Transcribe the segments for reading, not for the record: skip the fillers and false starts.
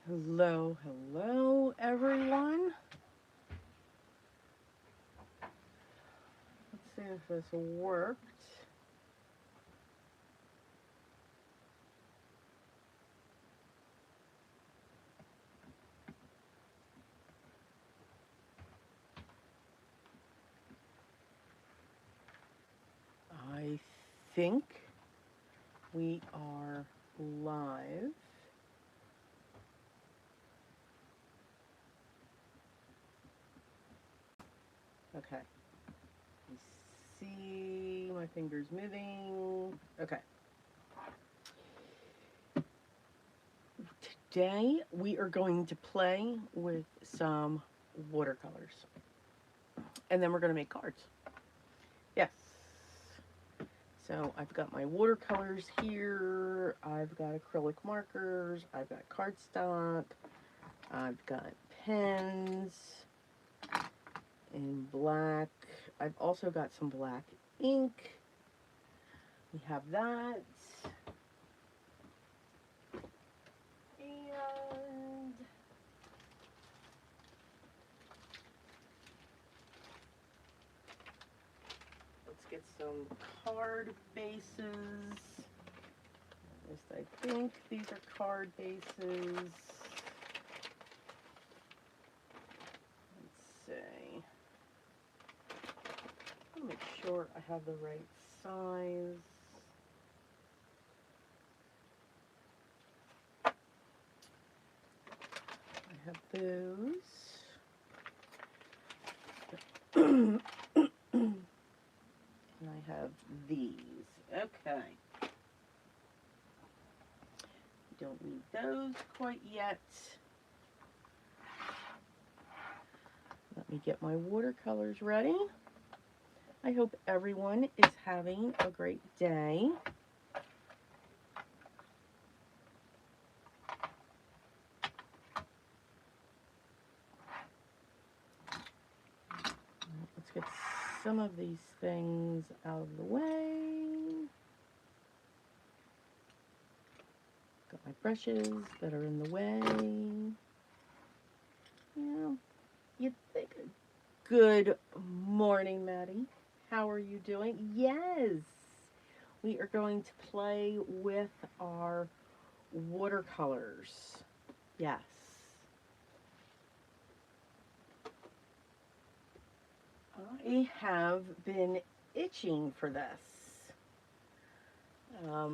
Hello, hello, everyone. Let's see if this worked. I think we are live. Okay. You see my fingers moving. Okay. Today we are going to play with some watercolors. And then we're going to make cards. Yes. So I've got my watercolors here. I've got acrylic markers. I've got cardstock. I've got pens in black. I've also got some black ink. We have that. And let's get some card bases. At least I think these are card bases. Let's see. I'll make sure I have the right size. I have those. And I have these. Okay. Don't need those quite yet. Let me get my watercolors ready. I hope everyone is having a great day. Let's get some of these things out of the way. Got my brushes that are in the way. Yeah, you'd think. Good morning, Maddie. How are you doing? Yes, we are going to play with our watercolors. Yes. I have been itching for this. I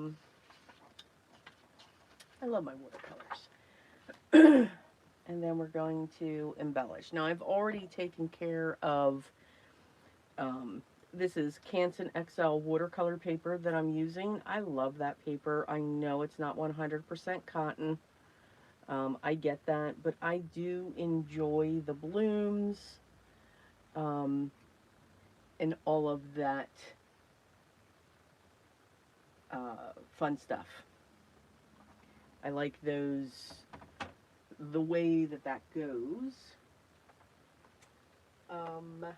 love my watercolors. And then we're going to embellish. Now, I've already taken care of, this is Canson XL watercolor paper that I'm using. I love that paper. I know it's not 100% cotton. I get that, but I do enjoy the blooms and all of that fun stuff. I like those, the way that that goes. I've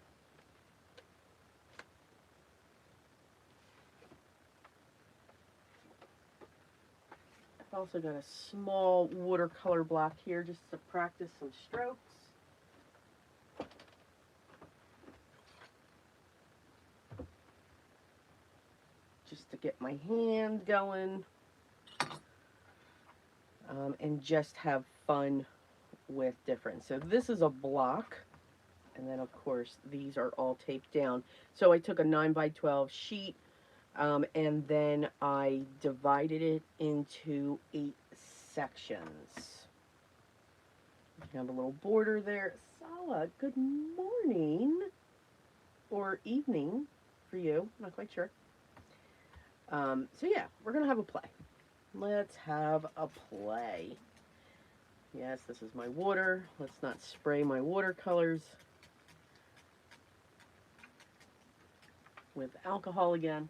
also got a small watercolor block here just to practice some strokes. Just to get my hand going. And just have fun with different. So this is a block. And then, of course, these are all taped down. So I took a 9x12 sheet, and then I divided it into 8 sections. You have a little border there. Sala, good morning. Or evening for you. I'm not quite sure. So yeah, we're going to have a play. Let's have a play. Yes, this is my water. Let's not spray my watercolors with alcohol again.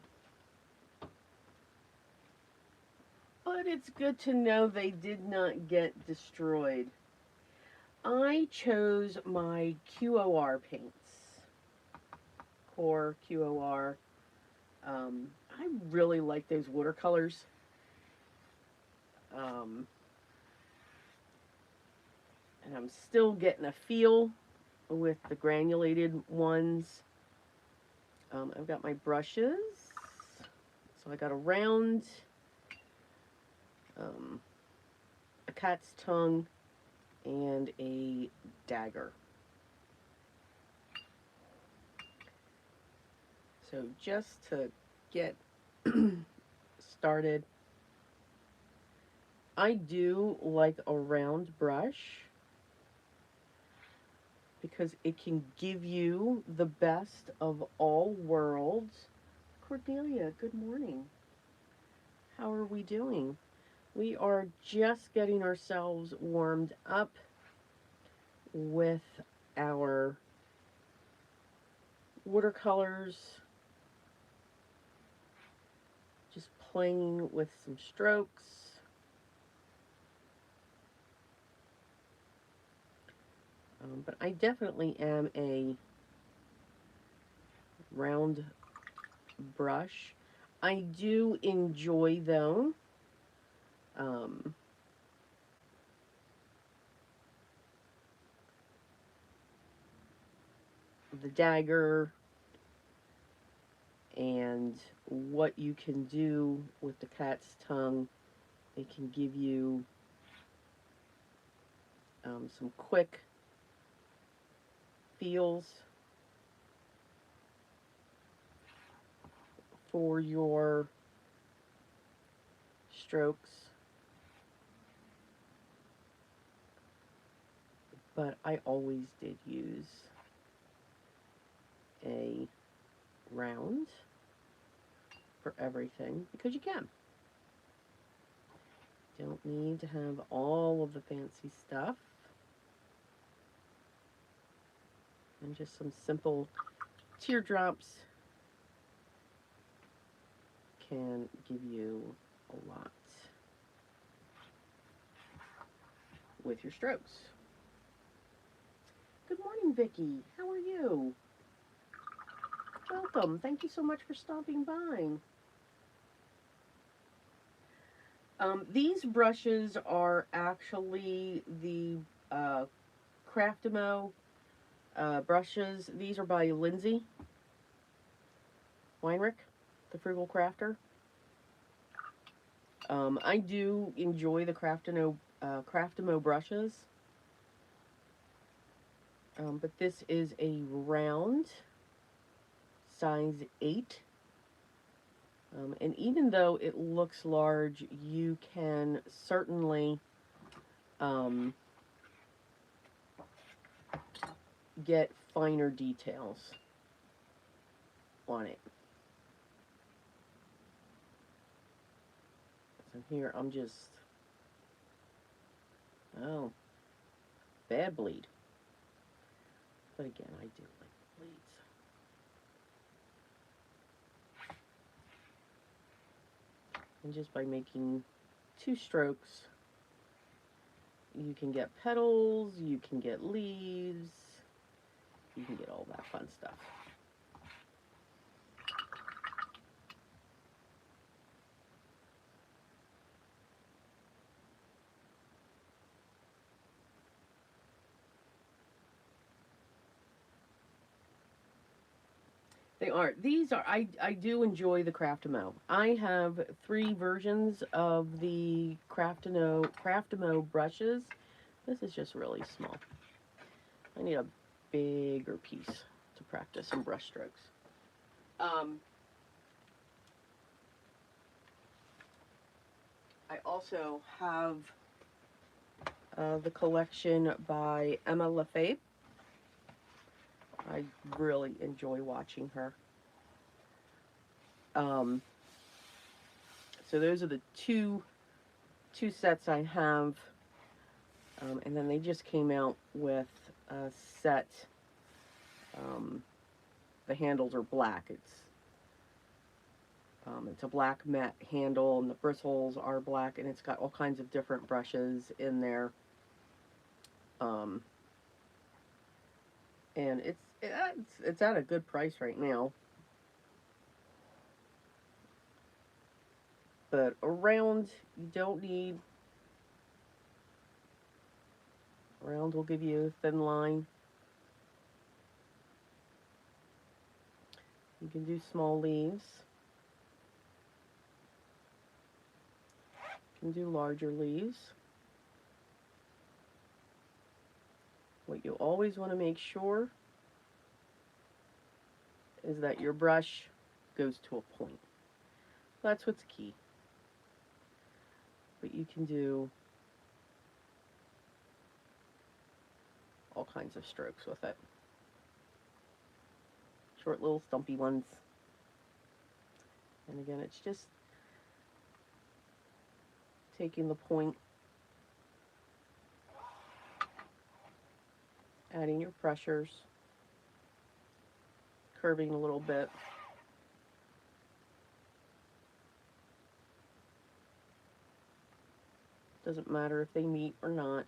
But it's good to know they did not get destroyed. I chose my QOR paints. Core QOR. I really like those watercolors. And I'm still getting a feel with the granulated ones. I've got my brushes. So I got a round, um, a cat's tongue, and a dagger. So just to get started, I do like a round brush because it can give you the best of all worlds. Cordelia, good morning. How are we doing? We are just getting ourselves warmed up with our watercolors, just playing with some strokes. But I definitely am a round brush. I do enjoy, though, um, the dagger and what you can do with the cat's tongue. It can give you some quick feels for your strokes. But I always did use a round for everything because you can. Don't need to have all of the fancy stuff. And just some simple teardrops can give you a lot with your strokes. Good morning, Vicki. How are you? Welcome. Thank you so much for stopping by. These brushes are actually the Craftimo brushes. These are by Lindsay Weinrich, the Frugal Crafter. I do enjoy the Craftimo brushes, but this is a round, size 8. And even though it looks large, you can certainly get finer details on it. So here I'm just, oh, bad bleed. But again, I do like bleeds. And just by making 2 strokes, you can get petals, you can get leaves, you can get all that fun stuff. They are. These are, I do enjoy the Craftimo. I have 3 versions of the Craftimo brushes. This is just really small. I need a bigger piece to practice some brush strokes. I also have the collection by Emma Lefebvre. I really enjoy watching her. So those are the two sets I have, and then they just came out with a set. The handles are black. It's a black matte handle, and the bristles are black, and it's got all kinds of different brushes in there. And it's at a good price right now. But around, you don't need Round will give you a thin line. You can do small leaves. You can do larger leaves. What you always want to make sure is that your brush goes to a point. That's what's key. But you can do all kinds of strokes with it. Short little stumpy ones. And again, it's just taking the point, adding your pressures, curving a little bit. Doesn't matter if they meet or not.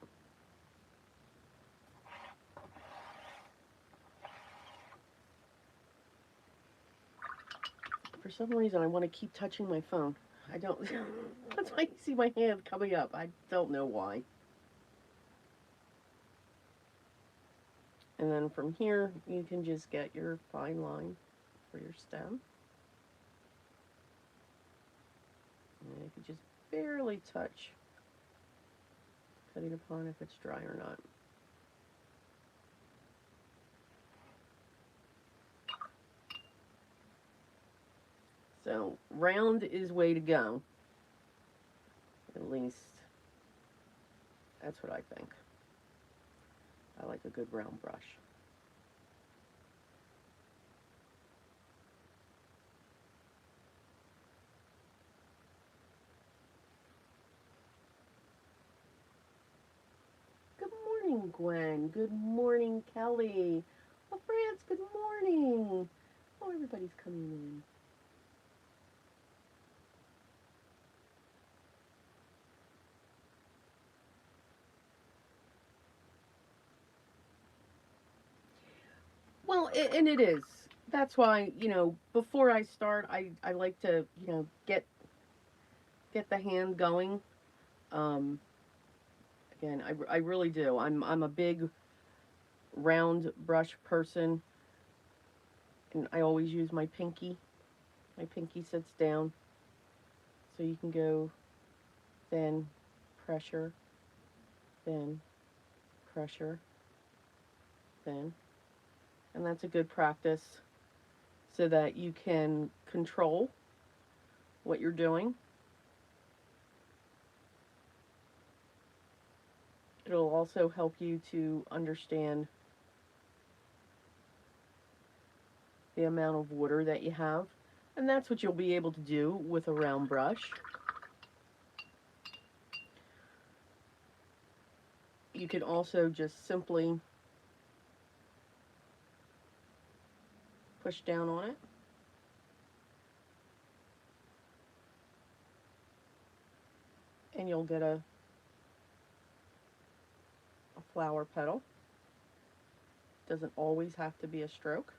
For some reason, I want to keep touching my phone. I don't, that's why you see my hand coming up. I don't know why. And then from here, you can just get your fine line for your stem. And you can just barely touch, depending upon if it's dry or not. So round is way to go. At least that's what I think. I like a good round brush. Good morning, Gwen. Good morning, Kelly. Oh, France, good morning. Oh, everybody's coming in. Well, and it is. That's why, you know, before I start, I like to, you know, get the hand going. Again, I really do. I'm a big round brush person, and I always use my pinky. My pinky sits down, so you can go thin, pressure, thin, pressure, thin. And that's a good practice so that you can control what you're doing. It'll also help you to understand the amount of water that you have. And that's what you'll be able to do with a round brush. You can also just simply push down on it. And you'll get a flower petal. Doesn't always have to be a stroke.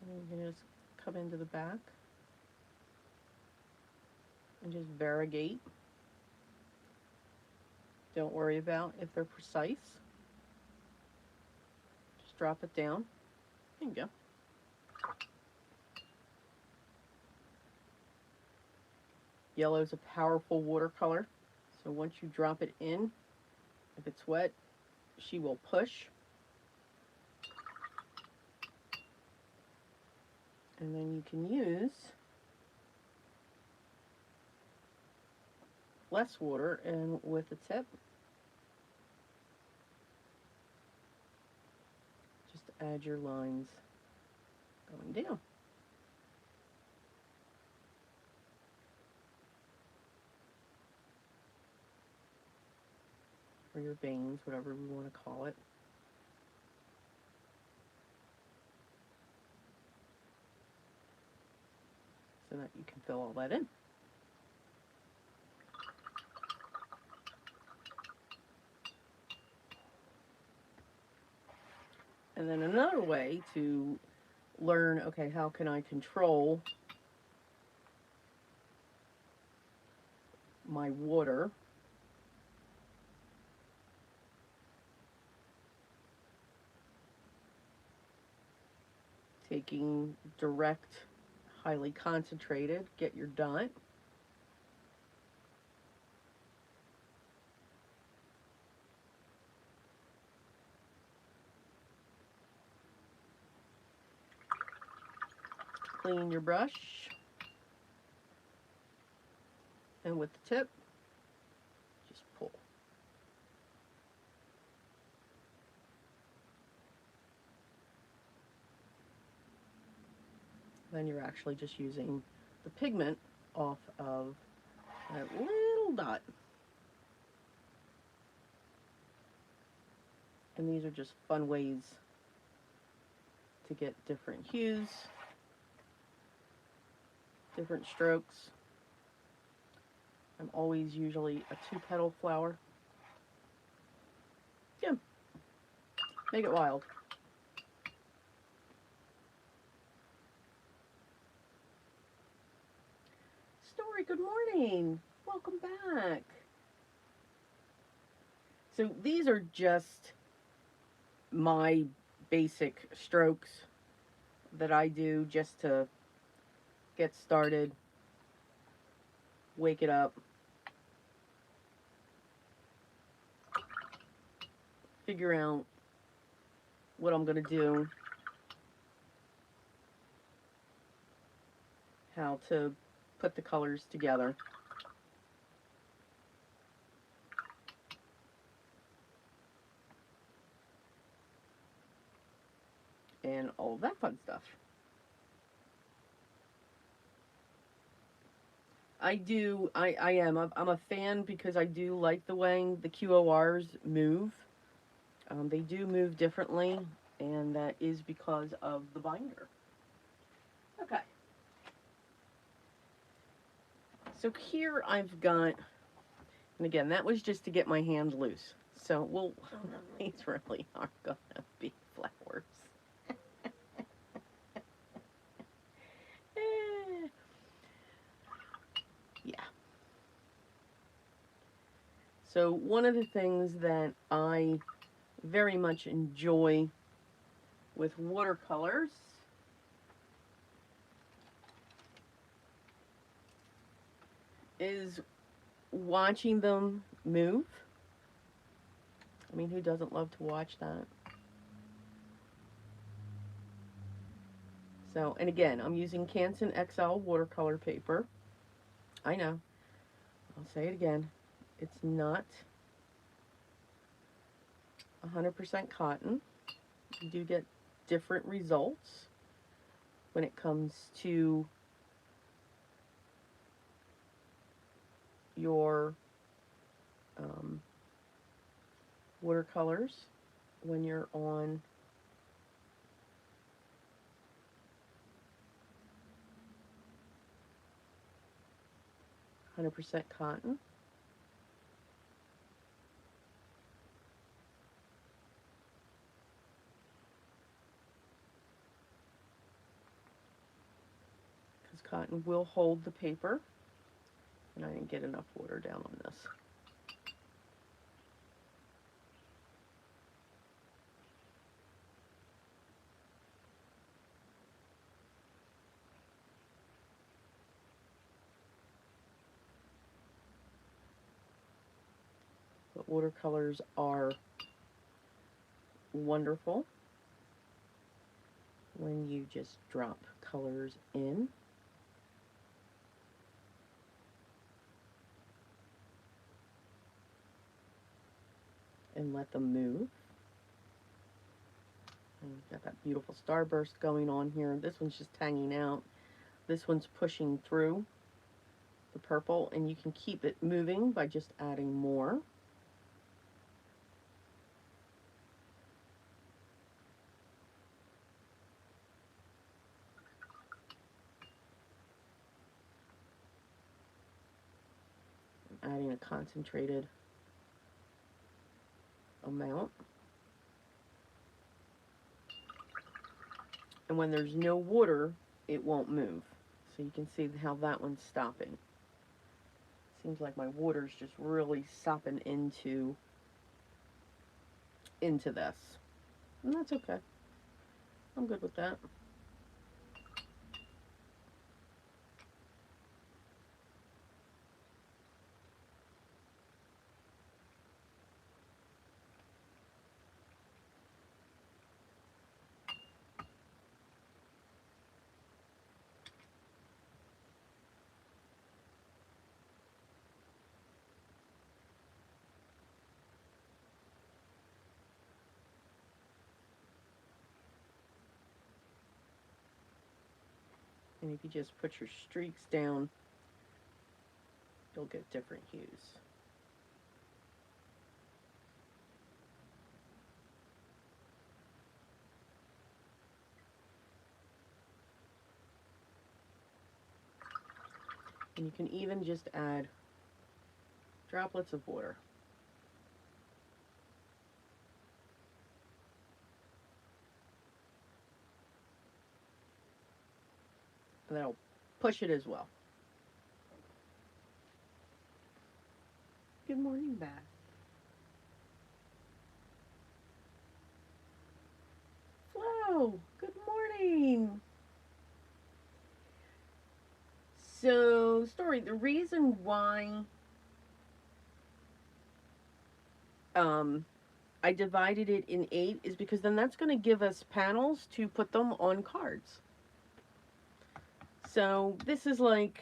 And you can just come into the back and just variegate. Don't worry about if they're precise. Just drop it down. There you go. Yellow is a powerful watercolor, so once you drop it in, if it's wet, she will push. And then you can use less water and with the tip, just add your lines going down. Or your veins, whatever we want to call it. So that you can fill all that in. And then another way to learn, okay, how can I control my water taking direct, highly concentrated, get your dot. Clean your brush, and with the tip, just pull. Then you're actually just using the pigment off of that little dot. And these are just fun ways to get different hues, different strokes. I'm always usually a 2-petal flower. Yeah, make it wild. Story, good morning. Welcome back. So these are just my basic strokes that I do just to get started, wake it up, figure out what I'm going to do, how to put the colors together. And all that fun stuff. I am. I'm a fan because I do like the way the QORs move. They do move differently, and that is because of the binder. Okay. So here I've got, and again, that was just to get my hand loose. So, well, these really are going to be flowers. Yeah. So one of the things that I very much enjoy with watercolors is watching them move. I mean, who doesn't love to watch that? So, and again, I'm using Canson XL watercolor paper. I know. I'll say it again. It's not 100% cotton. You do get different results when it comes to your watercolors when you're on .100% cotton. Because cotton will hold the paper, and I didn't get enough water down on this. But watercolors are wonderful when you just drop colors in. And let them move. And we've got that beautiful starburst going on here. This one's just hanging out. This one's pushing through the purple, and you can keep it moving by just adding more. Adding a concentrated amount. And when there's no water, it won't move. So you can see how that one's stopping. Seems like my water's just really sopping into this. And that's okay. I'm good with that. And if you just put your streaks down, you'll get different hues. And you can even just add droplets of water. And that'll push it as well. Good morning, Beth. Flo, good morning. So, story, the reason why I divided it in 8 is because then that's going to give us panels to put them on cards. So this is like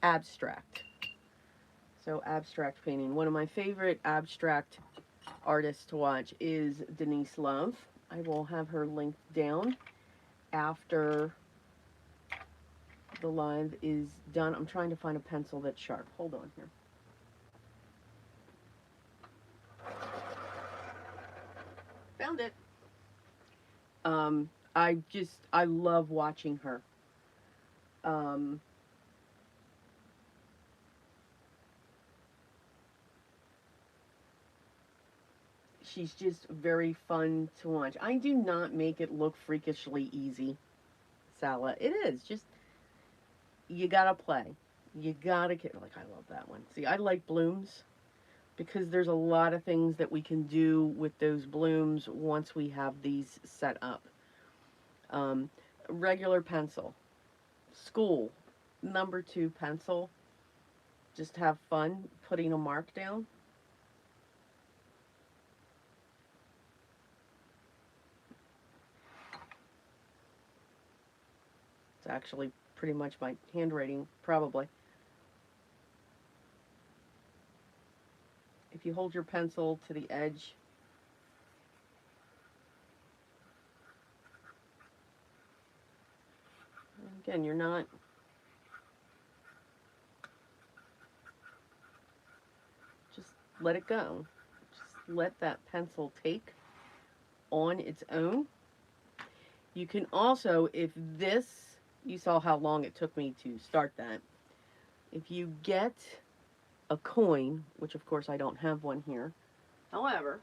abstract. So abstract painting. One of my favorite abstract artists to watch is Denise Love. I will have her linked down after the live is done. I'm trying to find a pencil that's sharp. Hold on here. Found it. I love watching her. She's just very fun to watch. I do not make it look freakishly easy, Sala. It is just, you gotta play. You gotta get, like, I love that one. See, I like blooms because there's a lot of things that we can do with those blooms once we have these set up. Regular pencil, school, number 2 pencil, just have fun putting a mark down. It's actually pretty much my handwriting, probably. If you hold your pencil to the edge, again, you're not, just let it go. Just let that pencil take on its own. You can also, if this, you saw how long it took me to start that. If you get a coin, which of course I don't have one here, however,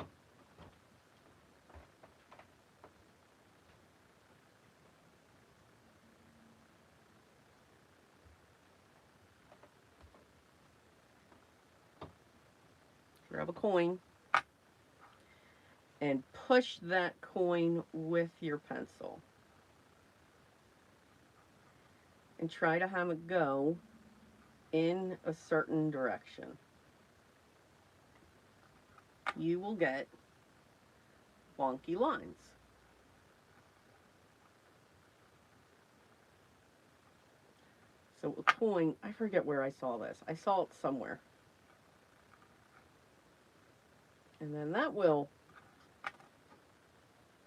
grab a coin and push that coin with your pencil. And try to have it go in a certain direction. You will get wonky lines. So a coin, I forget where I saw this. I saw it somewhere. And then that will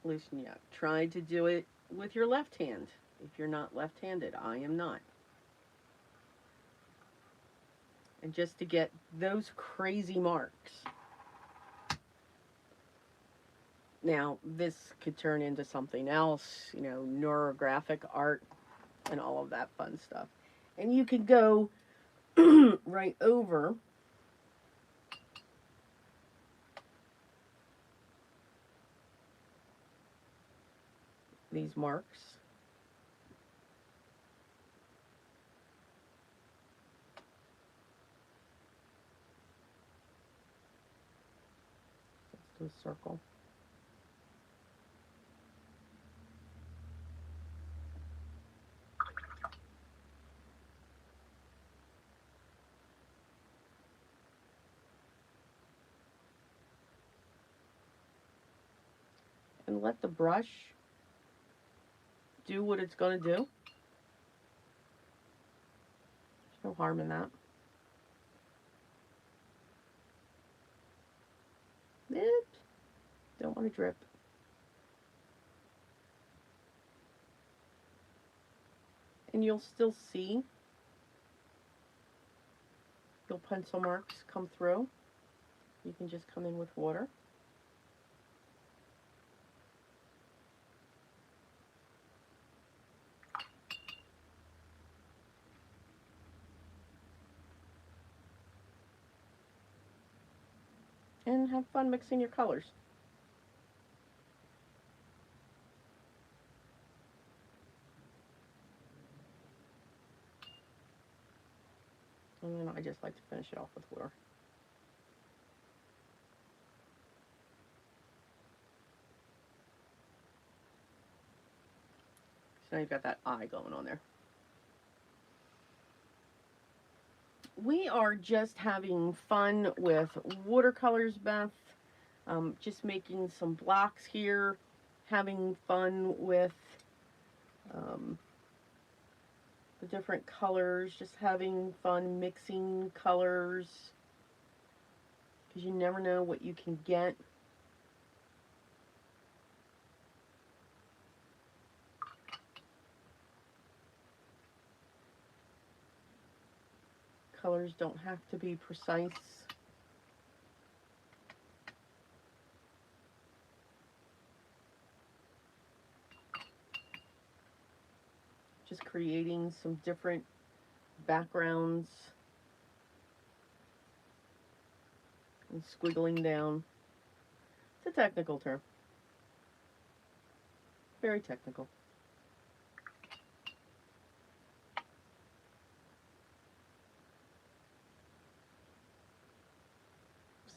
loosen you up. Try to do it with your left hand. If you're not left-handed, I am not. And just to get those crazy marks. Now, this could turn into something else, you know, neurographic art and all of that fun stuff. And you could go right over these marks. Let's do a circle. And let the brush do what it's going to do. There's no harm in that. Oops. Don't want to drip. And you'll still see your pencil marks come through. You can just come in with water. And have fun mixing your colors. And then I just like to finish it off with water. So now you've got that eye going on there. We are just having fun with watercolors, Beth. Just making some blocks here, having fun with the different colors, just having fun mixing colors, because you never know what you can get. Colors don't have to be precise. Just creating some different backgrounds and squiggling down. It's a technical term. Very technical.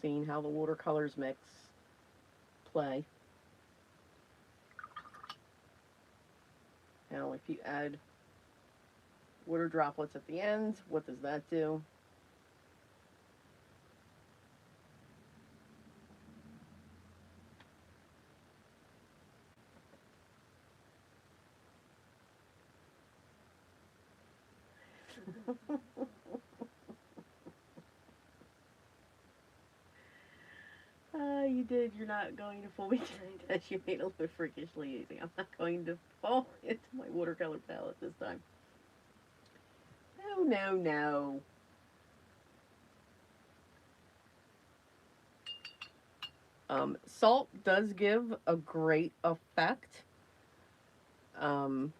Seeing how the watercolors mix, play. Now if you add water droplets at the end, what does that do? You did. You're not going to fool me tonight, as you made it look freakishly easy. I'm not going to fall into my watercolor palette this time. No, no, no. Salt does give a great effect. You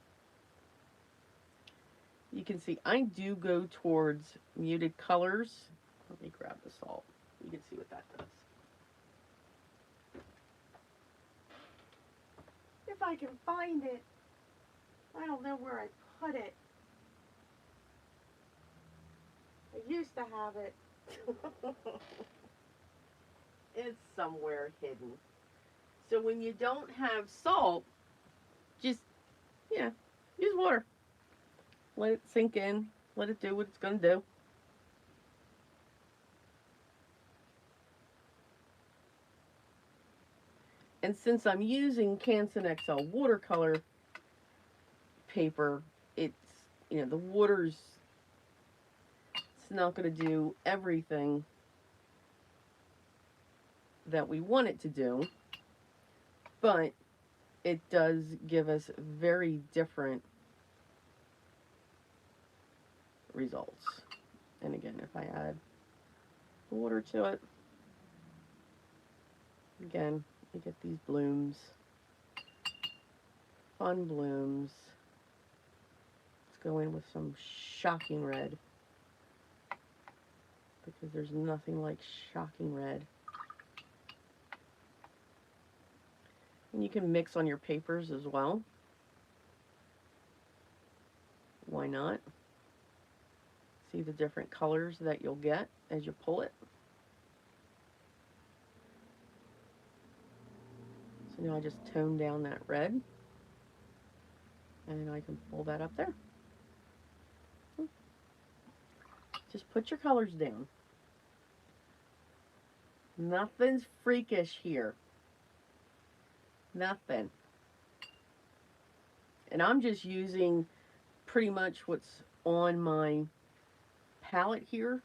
can see I do go towards muted colors. Let me grab the salt. You can see what that does. If I can find it. I don't know where I put it. I used to have it. It's somewhere hidden. So when you don't have salt, just, use water. Let it sink in. Let it do what it's going to do. And since I'm using Canson XL watercolor paper, it's, the water's, it's not going to do everything that we want it to do, but it does give us very different results. And again, if I add water to it, again, you get these blooms, fun blooms. Let's go in with some shocking red, because there's nothing like shocking red. And you can mix on your papers as well. why not? See the different colors that you'll get as you pull it. So now I just tone down that red, and I can pull that up there. Just put your colors down. Nothing's freakish here. Nothing. And I'm just using pretty much what's on my palette here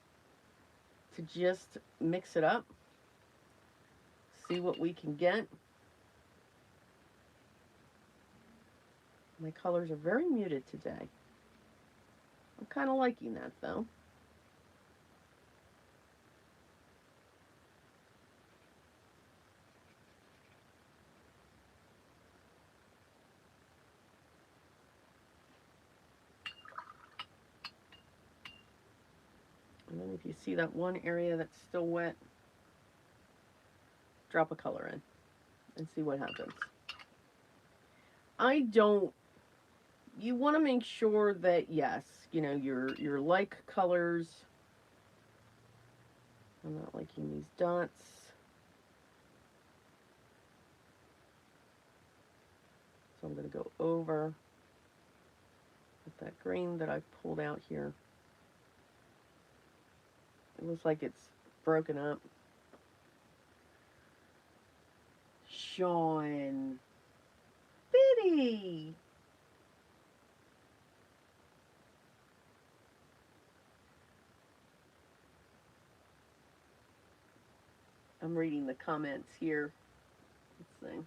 to just mix it up. See what we can get. My colors are very muted today. I'm kind of liking that though. And then if you see that one area that's still wet, drop a color in and see what happens. You want to make sure that, yes, you know, your like colors. I'm not liking these dots. So I'm going to go over with that green that I pulled out here. It looks like it's broken up. Sean. Biddy. I'm reading the comments here. Let's see.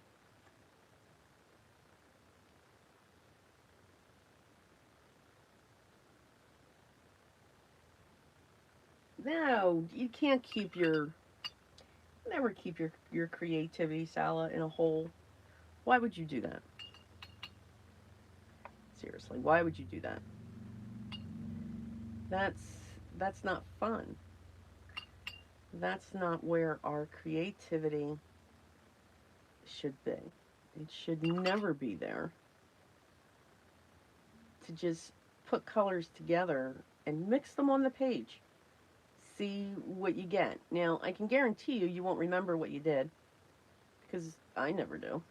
No, you can't keep never keep your creativity, Sala, in a hole. Why would you do that? Seriously, why would you do that? That's not fun. That's not where our creativity should be. It should never be there. To just put colors together and mix them on the page. See what you get. Now, I can guarantee you won't remember what you did, because I never do.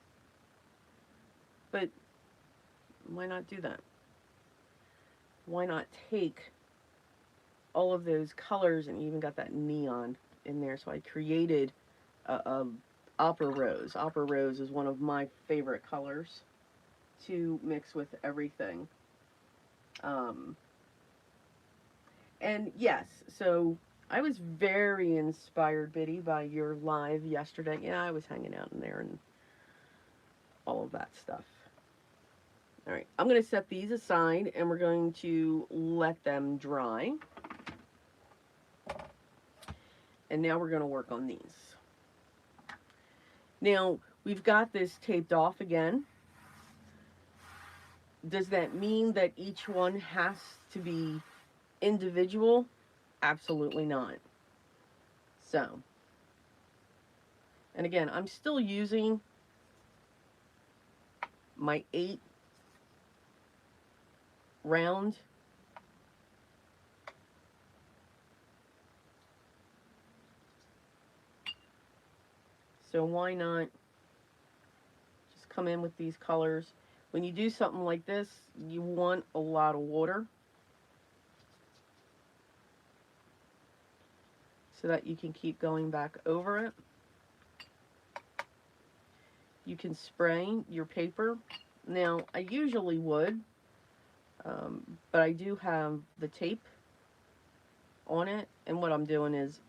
But why not do that? Why not take all of those colors, and even got that neon in there? So I created a opera rose. Opera rose is one of my favorite colors to mix with everything. And yes, so I was very inspired, Biddy, by your live yesterday. Yeah, I was hanging out in there and all of that stuff. All right, I'm going to set these aside and we're going to let them dry. And now we're going to work on these. Now, we've got this taped off again. Does that mean that each one has to be individual? Absolutely not. So, and again, I'm still using my 8 round. So why not just come in with these colors? When you do something like this, you want a lot of water so that you can keep going back over it. You can spray your paper. Now, I usually would, but I do have the tape on it, and what I'm doing is,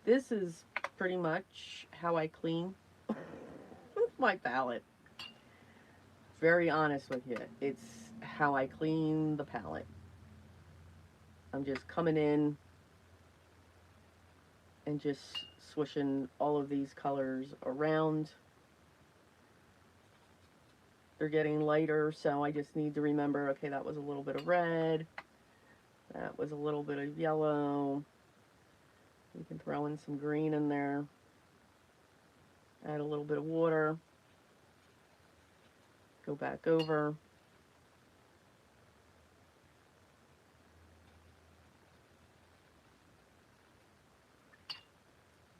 this is pretty much how I clean my palette. Very honest with you. It's how I clean the palette. I'm just coming in and just swishing all of these colors around. They're getting lighter, so I just need to remember, okay, that was a little bit of red. That was a little bit of yellow. You can throw in some green in there. Add a little bit of water. Go back over.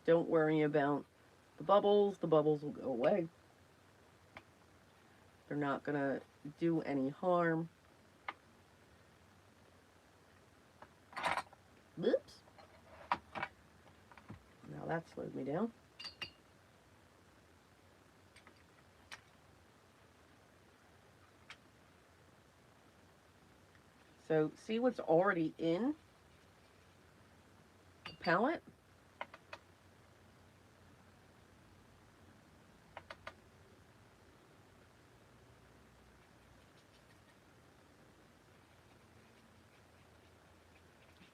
Don't worry about the bubbles. The bubbles will go away. They're not going to do any harm. Oops. Now that slowed me down. So see what's already in the palette?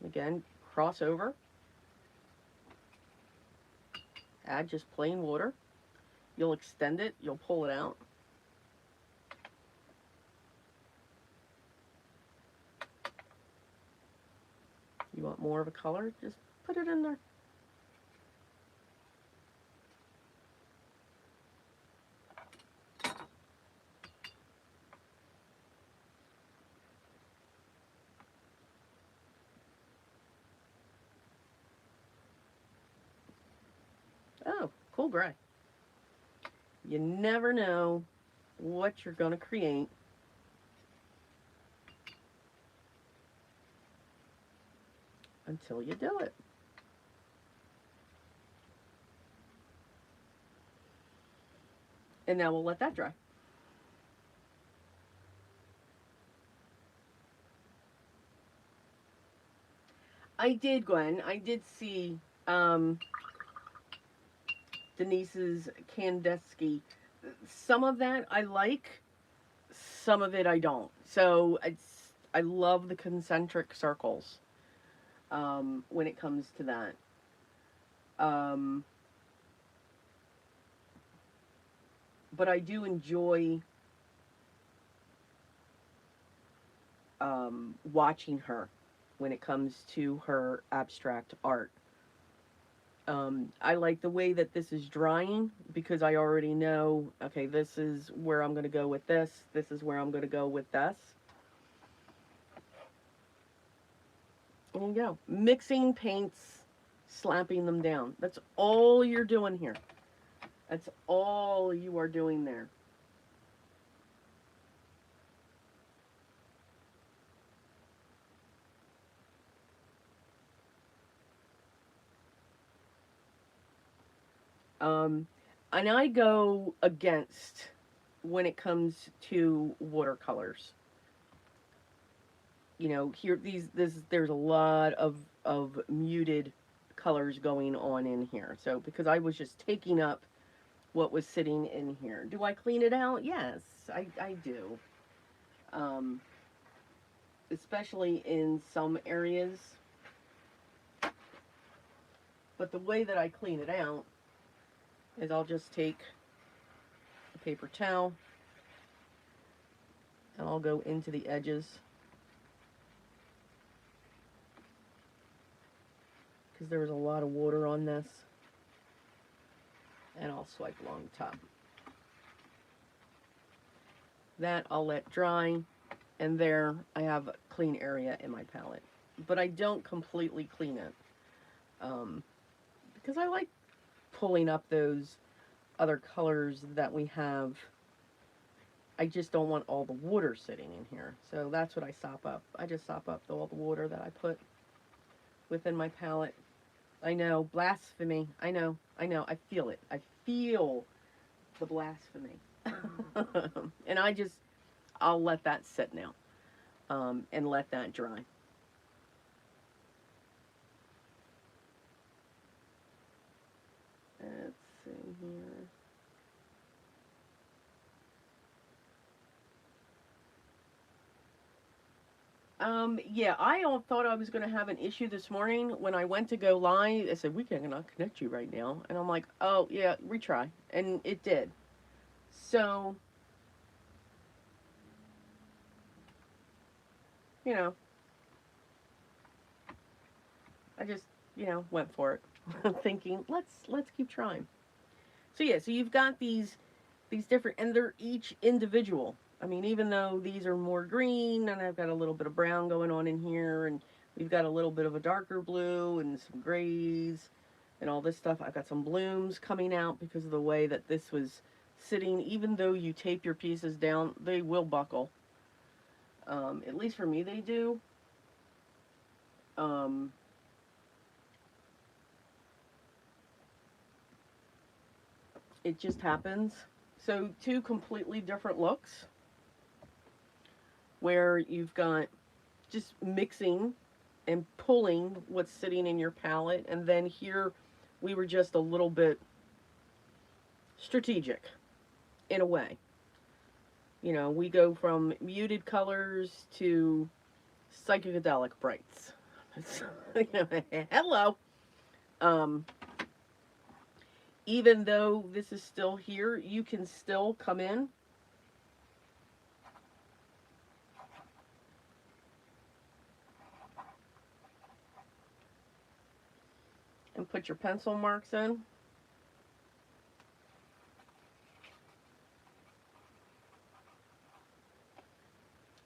Again, cross over. Add just plain water. You'll extend it, you'll pull it out. You want more of a color? Just put it in there. Oh, cool gray. You never know what you're going to create until you do it. And now we'll let that dry. I did, Gwen. I did see Denise's Kandinsky. Some of that I like, some of it I don't. So I love the concentric circles when it comes to that. But I do enjoy watching her when it comes to her abstract art. I like the way that this is drying because I already know, okay, this is where I'm going to go with this. This is where I'm going to go with this. There you go. Mixing paints, slapping them down. That's all you're doing here. That's all you are doing there. And I go against when it comes to watercolors. You know, here there's a lot of muted colors going on in here. So because I was just taking up what was sitting in here. Do I clean it out? Yes, I do. Especially in some areas. But the way that I clean it out is I'll just take a paper towel and I'll go into the edges because there was a lot of water on this, and I'll swipe along the top. That I'll let dry, and there I have a clean area in my palette. But I don't completely clean it because I like pulling up those other colors that we have. I just don't want all the water sitting in here. So that's what I sop up. I just sop up all the water that I put within my palette. I know, blasphemy. I know. I feel it. I feel the blasphemy. And I'll let that sit now and let that dry. Let's see here. Yeah, I all thought I was going to have an issue this morning. When I went to go live, I said, we cannot connect you right now. And I'm like, oh, yeah, retry. And it did. So, you know, I just, went for it. Thinking, let's keep trying. So yeah, so you've got these different, and they're each individual. I mean, even though these are more green, and I've got a little bit of brown going on in here, and we've got a little bit of a darker blue and some grays. and all this stuff. I've got some blooms coming out because of the way that this was sitting. Even though you tape your pieces down, they will buckle. At least for me, they do. Um, it just happens. So two completely different looks where you've got just mixing and pulling what's sitting in your palette, and then here we were just a little bit strategic in a way. You know, we go from muted colors to psychedelic brights. Hello. Um, Even though this is still here, you can still come in and put your pencil marks in.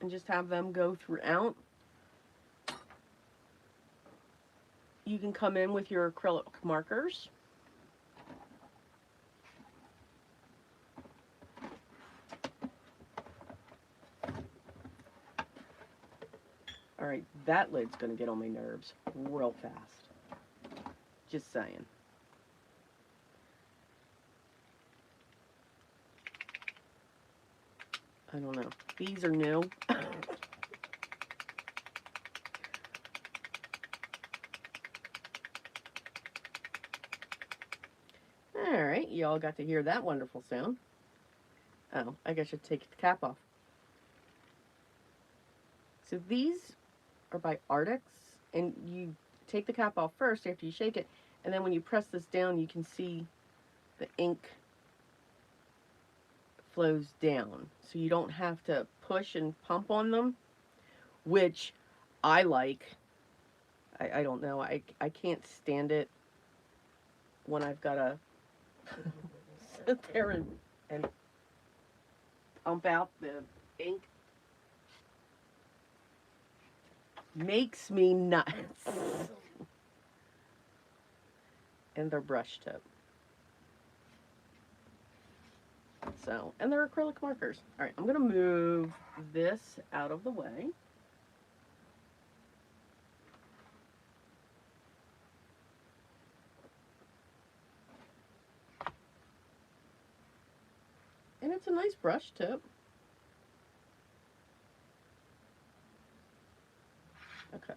And just have them go throughout. You can come in with your acrylic markers. All right, that lid's going to get on my nerves real fast. Just saying. I don't know. These are new. All right, y'all got to hear that wonderful sound. Oh, I guess I should take the cap off. So these are by Artix, and you take the cap off first after you shake it, and then when you press this down, you can see the ink flows down. So you don't have to push and pump on them, which I like. I don't know. I can't stand it when I've got to sit there and pump out the ink. Makes me nuts. And they're brush tip. So, and they're acrylic markers. All right, I'm going to move this out of the way. And it's a nice brush tip. Okay.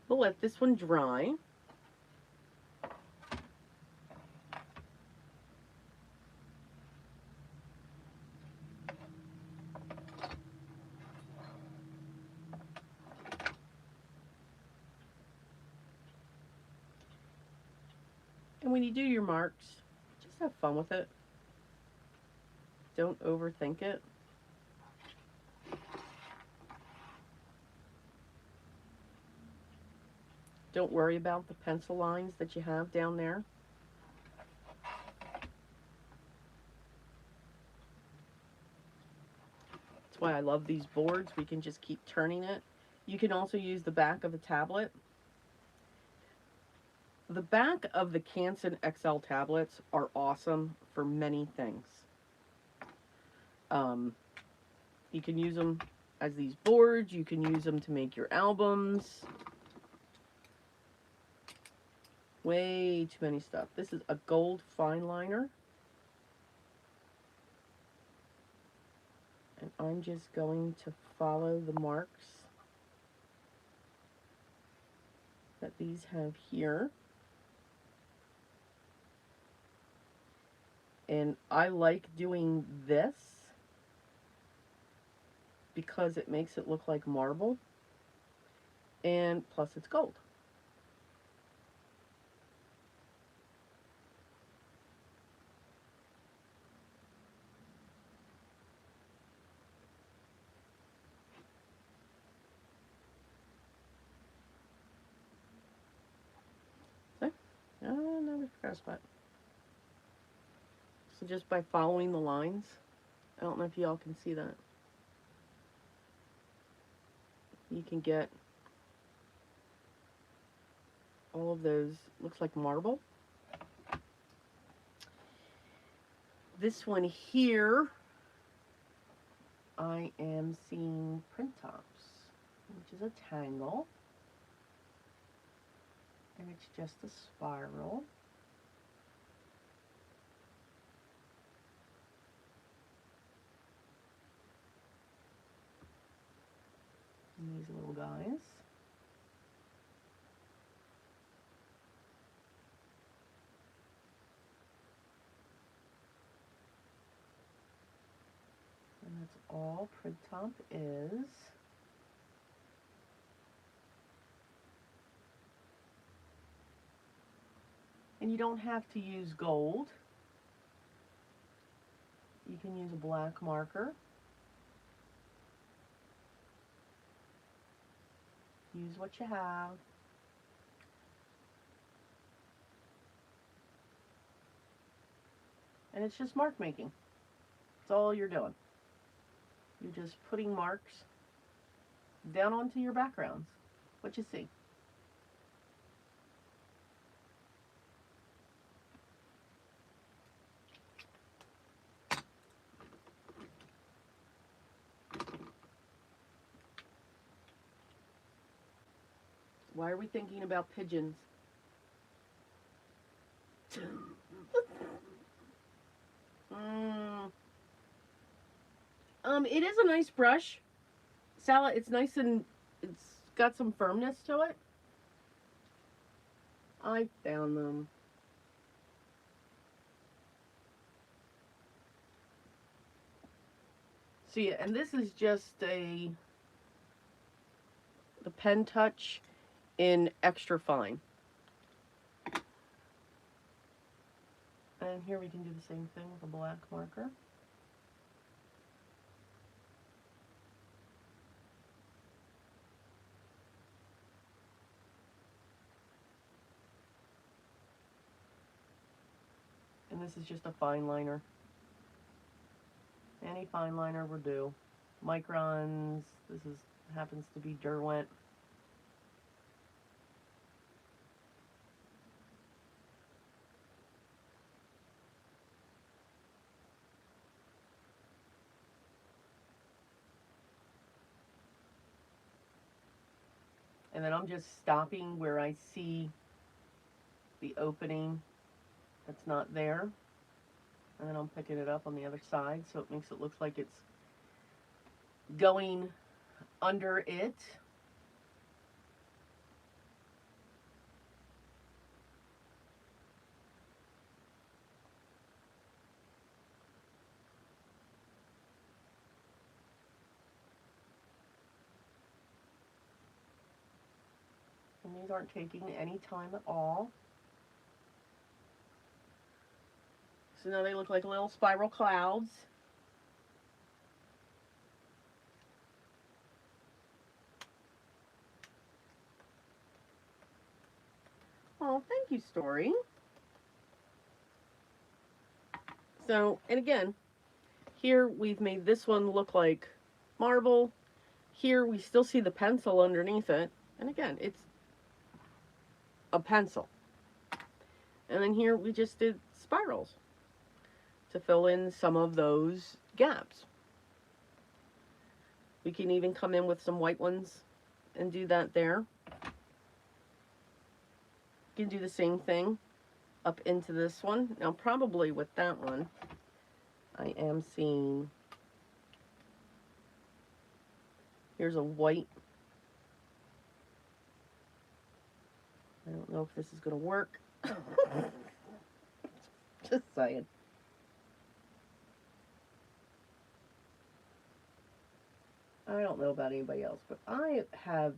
We'll let this one dry. And when you do your marks, just have fun with it. Don't overthink it. Don't worry about the pencil lines that you have down there. That's why I love these boards. We can just keep turning it. You can also use the back of a tablet. The back of the Canson XL tablets are awesome for many things. You can use them as these boards. You can use them to make your albums. Way too many stuff. This is a gold fine liner. And I'm just going to follow the marks that these have here. And I like doing this because it makes it look like marble, and plus it's gold. So, oh, no, we forgot a spot. So just by following the lines, I don't know if y'all can see that, you can get all of those, looks like marble. This one here, I am seeing print tops, which is a tangle. And it's just a spiral. And these little guys. And that's all print top is. And you don't have to use gold. You can use a black marker. Use what you have. And it's just mark making. That's all you're doing. You're just putting marks down onto your backgrounds. What you see. Why are we thinking about pigeons? It is a nice brush. Salad, it's nice and it's got some firmness to it. I found them. See, and this is just the pen touch in extra fine. And here we can do the same thing with a black marker. And this is just a fine liner. Any fine liner will do. Microns, this is happens to be Derwent. And then I'm just stopping where I see the opening that's not there. And then I'm picking it up on the other side so it makes it look like it's going under it. And these aren't taking any time at all. So now they look like little spiral clouds. Oh, thank you, Story. So, and again, here we've made this one look like marble. Here we still see the pencil underneath it. And again, it's a pencil. And then here we just did spirals to fill in some of those gaps. We can even come in with some white ones and do that there. You can do the same thing up into this one. Now probably with that one, I am seeing, here's a white. I don't know if this is going to work. Just saying. I don't know about anybody else, but I have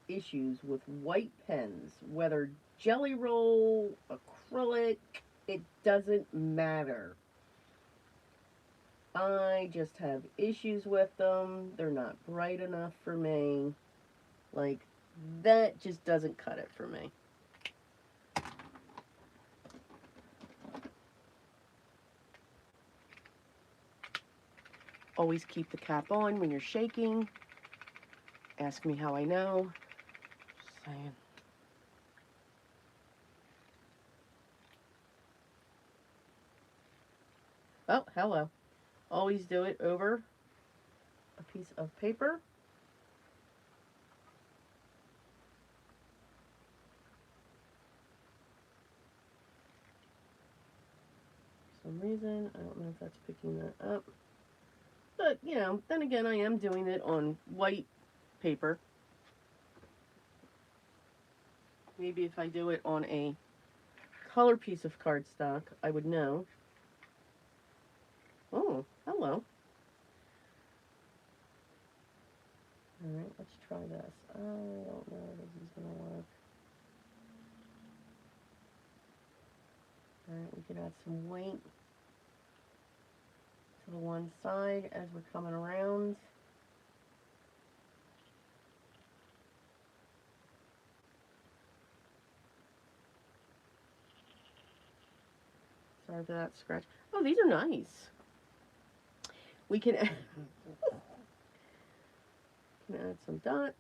issues with white pens, whether Jelly Roll, acrylic, it doesn't matter. I just have issues with them. They're not bright enough for me. Like, that just doesn't cut it for me. Always keep the cap on when you're shaking. Ask me how I know. Just saying. Oh, hello. Always do it over a piece of paper. For some reason, I don't know if that's picking that up. But, you know, then again, I am doing it on white paper. Maybe if I do it on a color piece of cardstock, I would know. Oh, hello. Alright, let's try this. I don't know if this is going to work. Alright, we can add some weight to the one side as we're coming around. Sorry for that scratch. Oh, these are nice. We can add, some dots.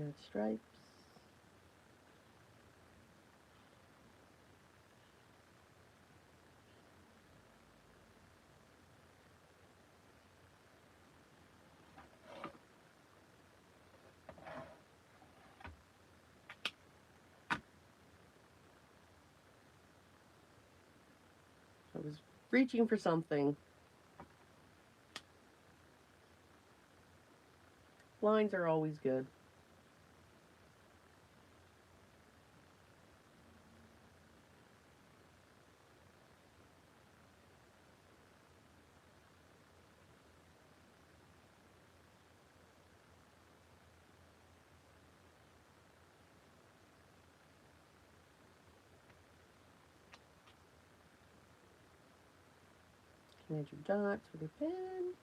Add stripes. I was reaching for something. Lines are always good. You can add your dots with your pen.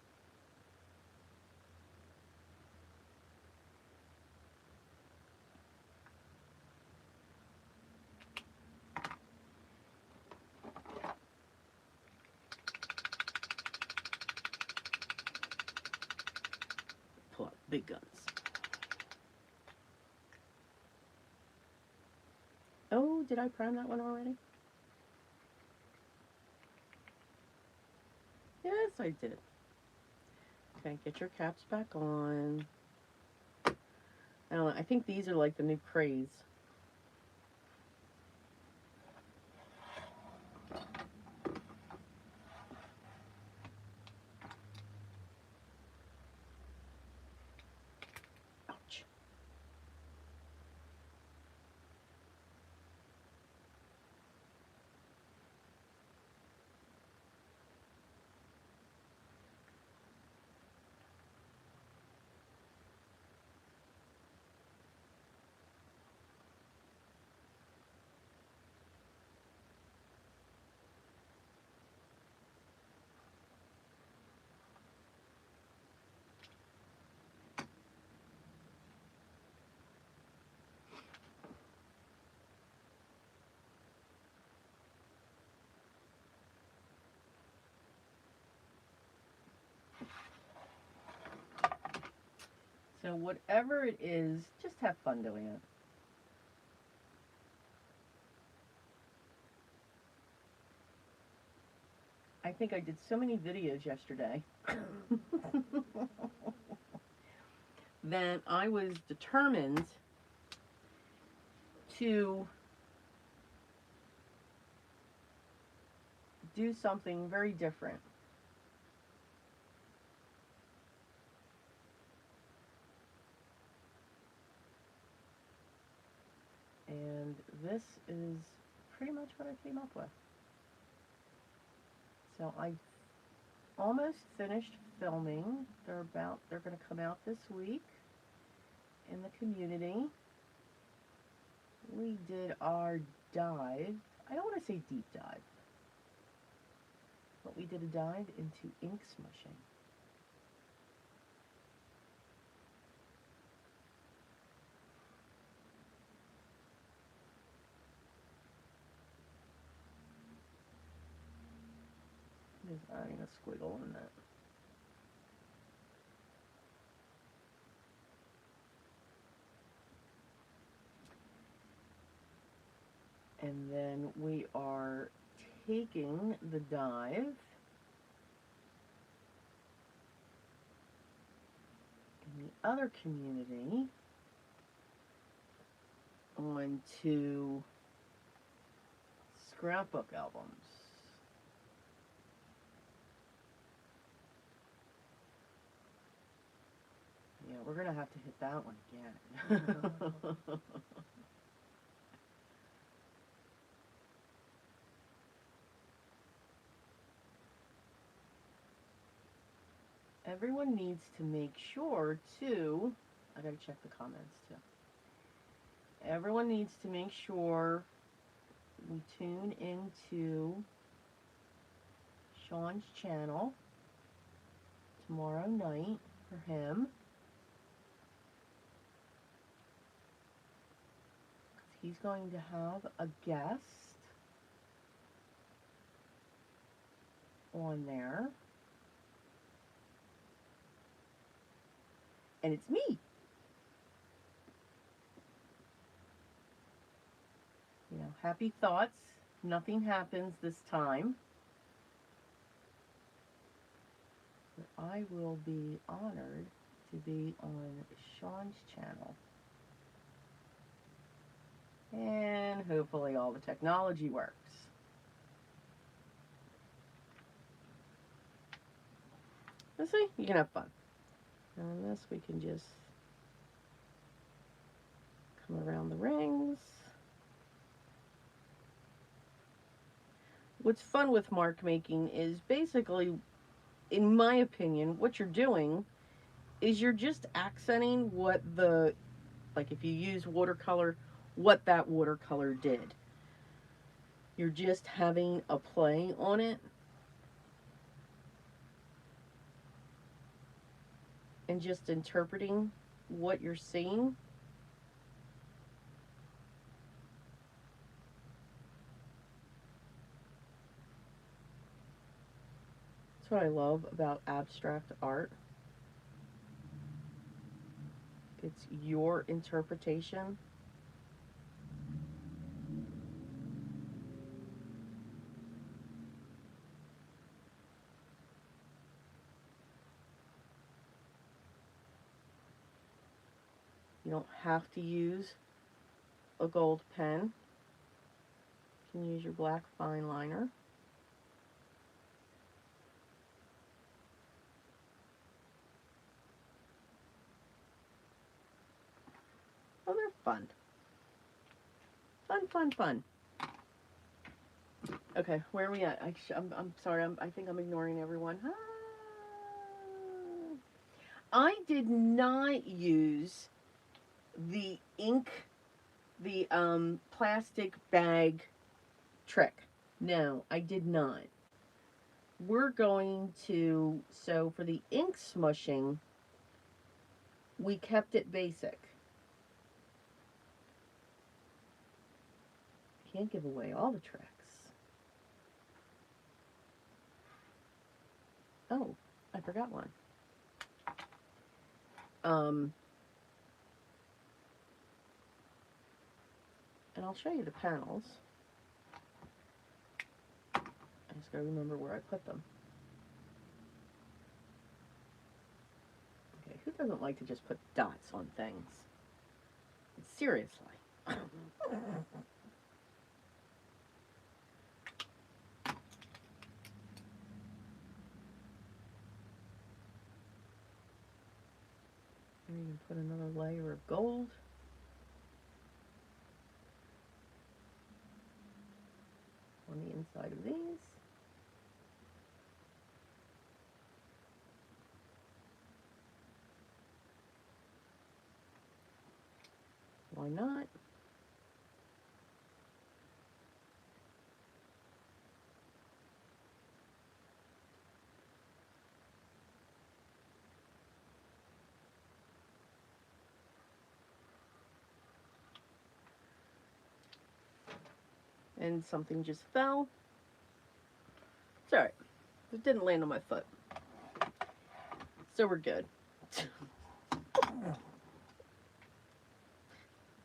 Pull out big guns. Oh, did I prime that one already? Yes, I did. Okay, get your caps back on. I don't know, I think these are like the new craze. Ouch. So whatever it is, just have fun doing it. I think I did so many videos yesterday that I was determined to do something very different. And this is pretty much what I came up with. So I almost finished filming. They're going to come out this week in the community. We did our dive. I don't want to say deep dive, but we did a dive into ink smushing. Just adding a squiggle in that. And then we are taking the dive in the other community onto scrapbook albums. Yeah, we're going to have to hit that one again. Everyone needs to make sure, too, I got to check the comments, too. Everyone needs to make sure we tune into Sean's channel tomorrow night for him. He's going to have a guest on there. And it's me. You know, happy thoughts. Nothing happens this time. But I will be honored to be on Sean's channel. And hopefully all the technology works. Let's see, you can have fun. And this we can just come around the rings. What's fun with mark making is basically, in my opinion, what you're doing is you're just accenting what the, like if you use watercolor, what that watercolor did. You're just having a play on it. And just interpreting what you're seeing. That's what I love about abstract art. It's your interpretation. You don't have to use a gold pen. You can use your black fine liner. Oh, they're fun. Fun, fun, fun. Okay, where are we at? I'm sorry, I think I'm ignoring everyone. I did not use the ink, the plastic bag trick. No, I did not. We're going to, so for the ink smushing, we kept it basic. Can't give away all the tricks. Oh, I forgot one. And I'll show you the panels. I just gotta remember where I put them. Okay, who doesn't like to just put dots on things? Seriously. And you can put another layer of gold. On the inside of these. Why not? And something just fell. It's alright. It didn't land on my foot. So we're good.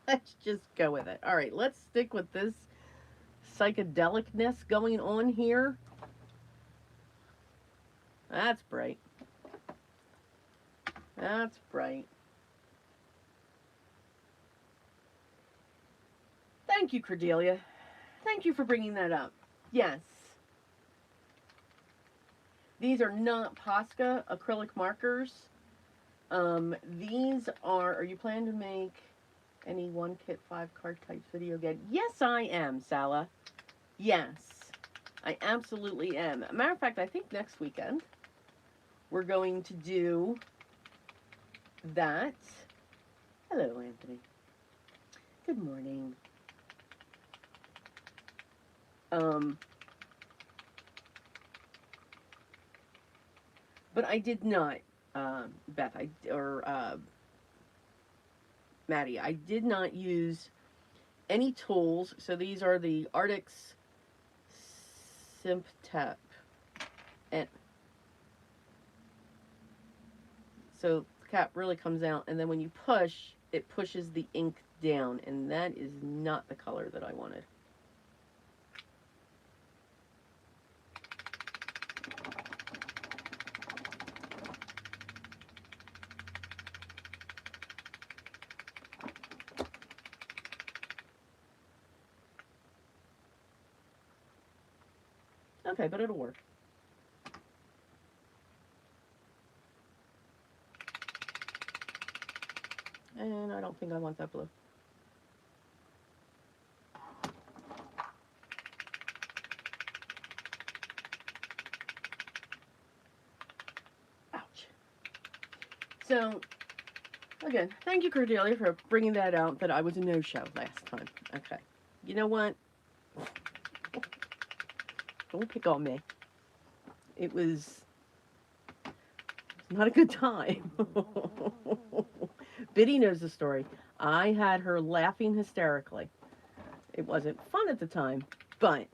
Let's just go with it. Alright, let's stick with this psychedelicness going on here. That's bright. That's bright. Thank you, Cordelia. Thank you for bringing that up. Yes. These are not Posca acrylic markers. These are you planning to make any 1 kit 5 card types video again? Yes, I am, Sala. Yes, I absolutely am. Matter of fact, I think next weekend we're going to do that. Hello, Anthony. Good morning. But I did not, Beth, Maddie, I did not use any tools. So these are the Arctic Symptep. And so the cap really comes out, and then when you push, it pushes the ink down, and that is not the color that I wanted. Okay, but it'll work. And I don't think I want that blue. Ouch. So, again, thank you, Cordelia, for bringing that out, that I was a no-show last time. Okay. You know what? Don't pick on me. It was not a good time. Biddy knows the story. I had her laughing hysterically. It wasn't fun at the time, but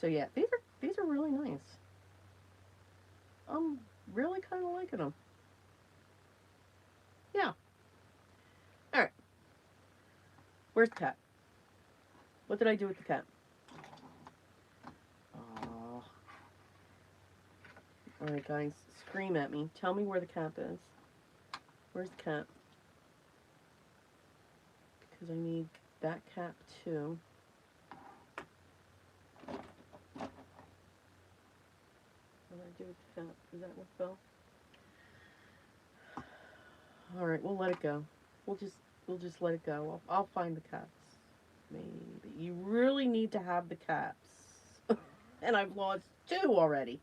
so yeah, these are really nice. I'm really kind of liking them. Yeah. All right. Where's the cat? What did I do with the cat? Oh. All right, guys, scream at me. Tell me where the cap is. Where's the cap? Because I need that cap too. What did I do with the cap? Is that what fell? All right, we'll let it go. We'll just let it go. I'll find the caps. Maybe you really need to have the caps, and I've lost 2 already.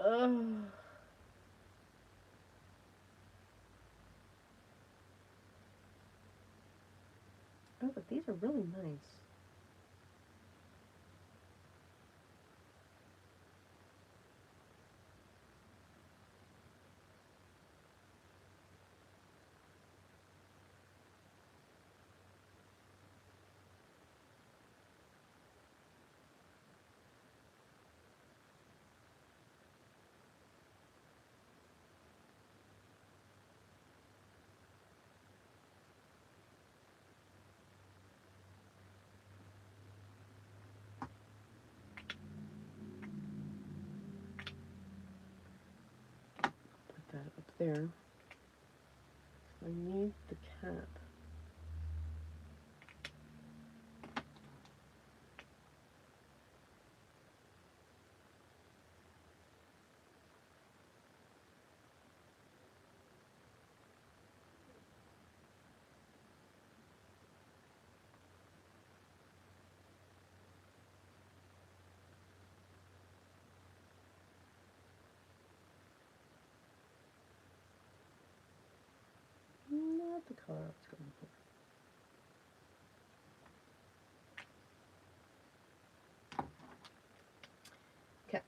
Oh, but these are really nice. Put that up there. I need the cap. Not the color I was going for. Okay.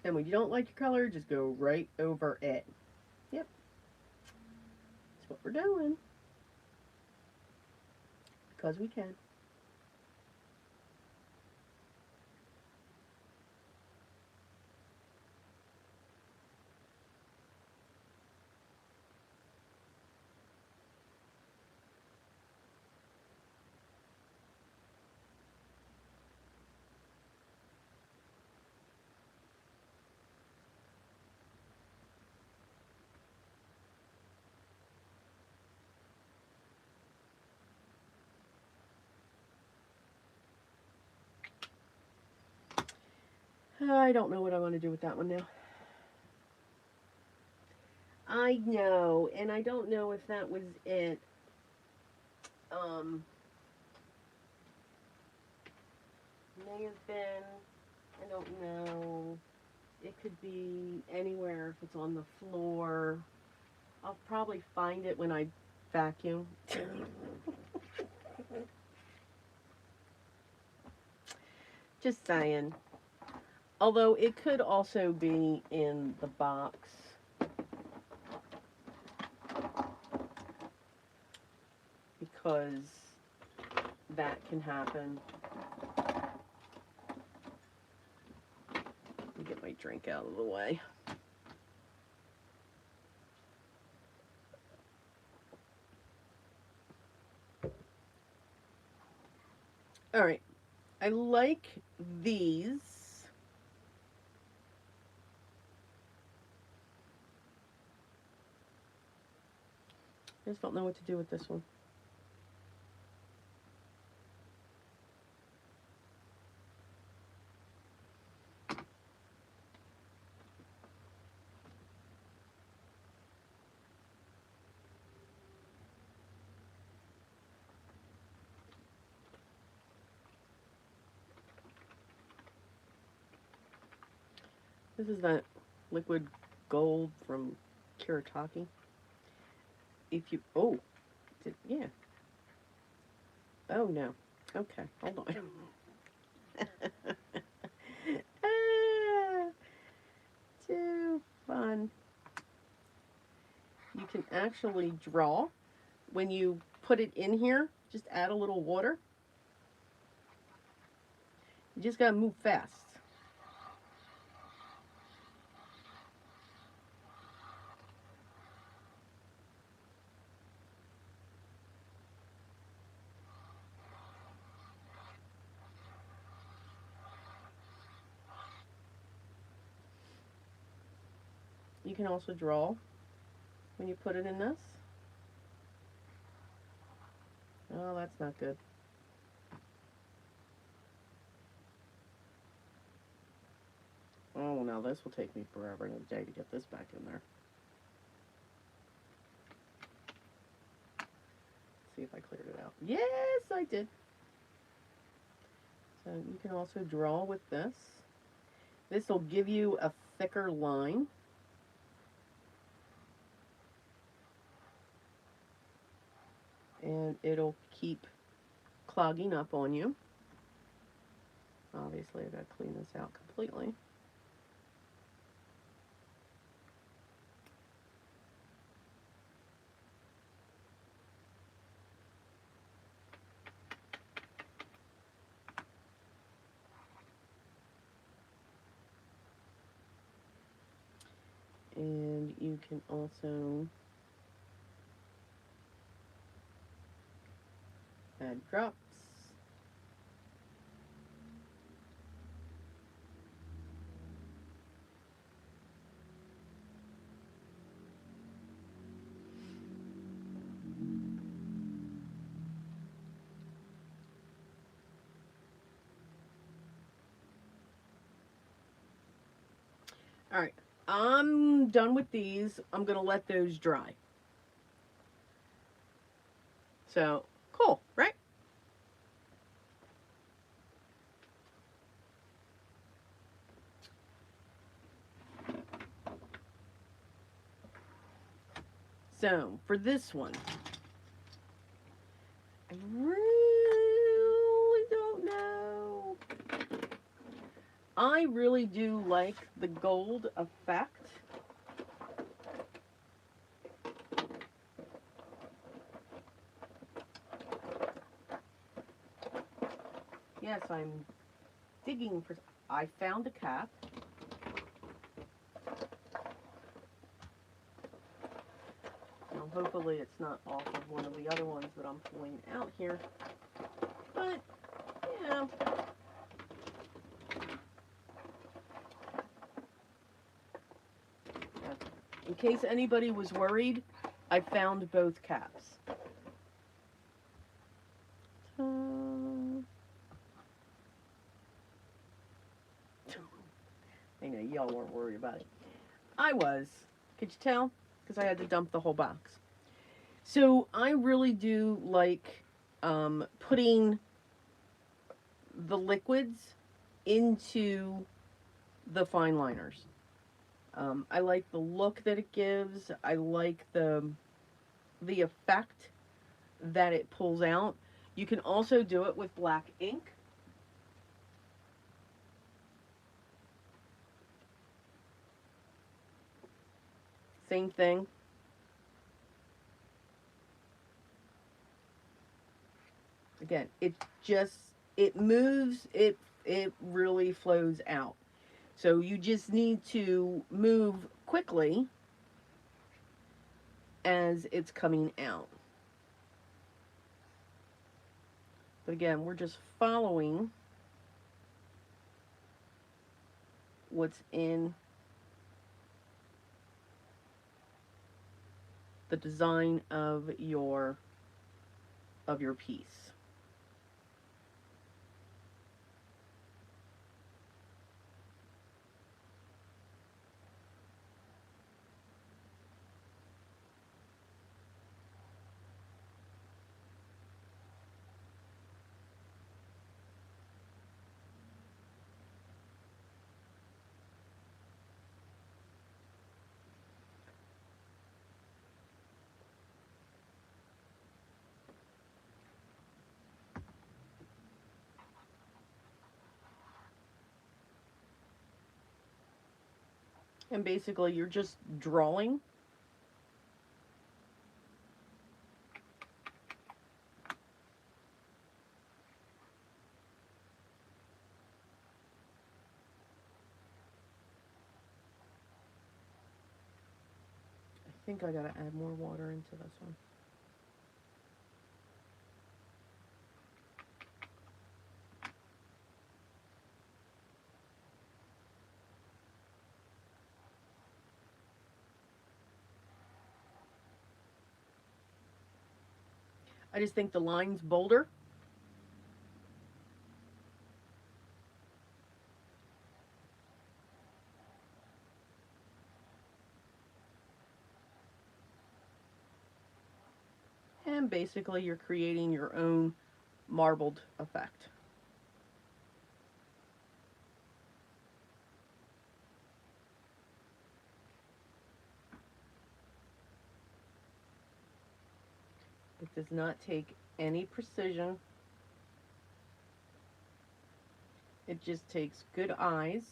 And when you don't like your color, just go right over it. Yep. That's what we're doing. Because we can. I don't know what I want to do with that one now. I know, and I don't know if that was it. May have been, I don't know. It could be anywhere if it's on the floor. I'll probably find it when I vacuum. Just saying. Although it could also be in the box. Because that can happen. Let me get my drink out of the way. All right. I like these. I just don't know what to do with this one. This is that liquid gold from Kiritaki. If you, oh, yeah. Oh no. Okay, hold on. Ah, too fun. You can actually draw. When you put it in here, just add a little water. You just gotta move fast. You can also draw when you put it in this. Oh, that's not good. Oh, now this will take me forever and a day to get this back in there. See if I cleared it out. Yes, I did. So you can also draw with this. This will give you a thicker line. And it'll keep clogging up on you. Obviously, I've got to clean this out completely. And you can also add drops. All right, I'm done with these. I'm going to let those dry. So, cool, right? So, for this one, I really don't know. I really do like the gold effect. Yes, I'm digging for... I found a cap. Now, hopefully it's not off of one of the other ones that I'm pulling out here. But, yeah. In case anybody was worried, I found both caps. I know, y'all weren't worried about it. I was. Could you tell? Because I had to dump the whole box. So I really do like putting the liquids into the fine liners. I like the look that it gives. I like the effect that it pulls out. You can also do it with black ink. Same thing. Again, it moves, it really flows out. So you just need to move quickly as it's coming out. But again, we're just following what's in the design of your piece. And basically you're just drawing. I think I gotta add more water into this one. I just think the line's bolder. And basically you're creating your own marbled effect. It does not take any precision. It just takes good eyes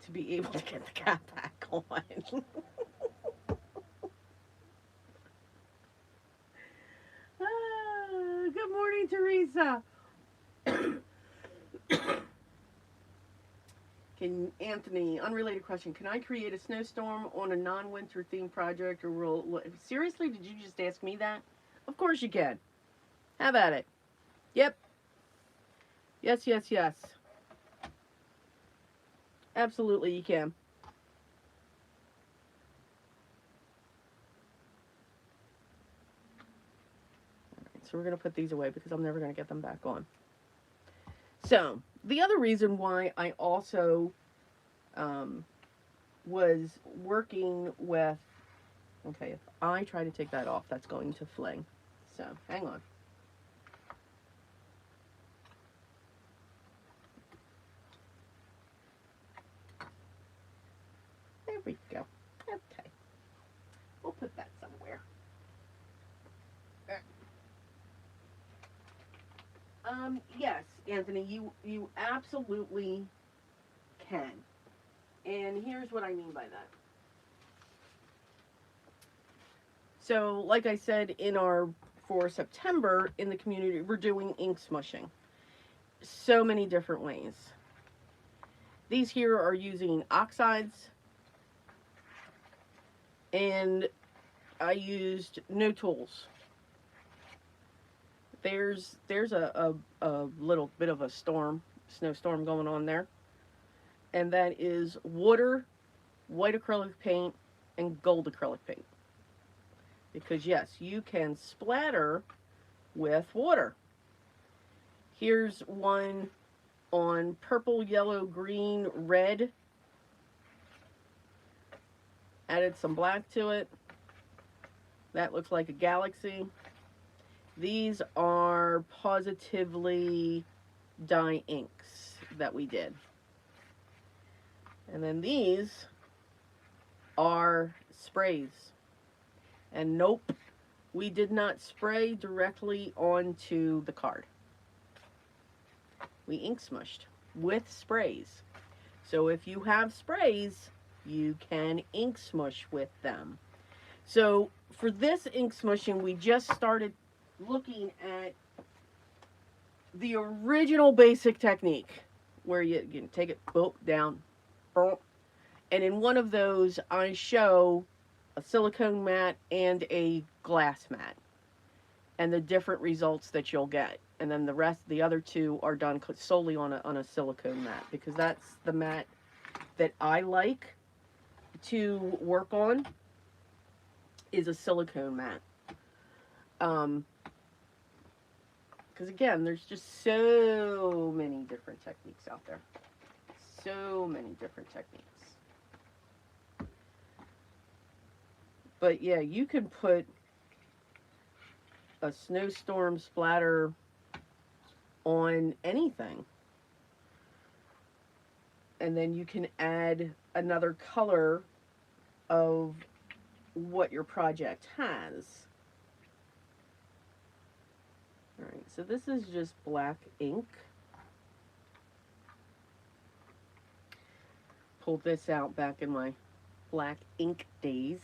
to be able to get the cap back on. Good morning, Teresa. Anthony, unrelated question. Can I create a snowstorm on a non-winter themed project, or seriously, did you just ask me that? Of course you can. Have at it. Yep. Yes, yes, yes. Absolutely you can. Alright, so we're going to put these away because I'm never going to get them back on. So, the other reason why I also was working with... Okay, if I try to take that off, that's going to fling. So, hang on. There we go. Okay. We'll put that somewhere. Yes, Anthony, you absolutely can. And here's what I mean by that. So, like I said, for September in the community, we're doing ink smushing. So many different ways. These here are using oxides, and I used no tools. There's a little bit of a snowstorm going on there, and that is water, white acrylic paint, and gold acrylic paint. Because yes, you can splatter with water. Here's one on purple, yellow, green, red. Added some black to it. That looks like a galaxy. These are positively dye inks that we did. And then these are sprays. And nope, we did not spray directly onto the card. We ink smushed with sprays. So if you have sprays, you can ink smush with them. So for this ink smushing, we just started looking at the original basic technique where you can take it down, and in one of those I show a silicone mat and a glass mat and the different results that you'll get. And then the other two are done solely on a silicone mat, because that's the mat that I like to work on, is a silicone mat. Because again, there's just so many different techniques out there. So many different techniques. But yeah, you can put a snowstorm splatter on anything. And then you can add another color of what your project has. Alright, so this is just black ink. Pulled this out back in my black ink days.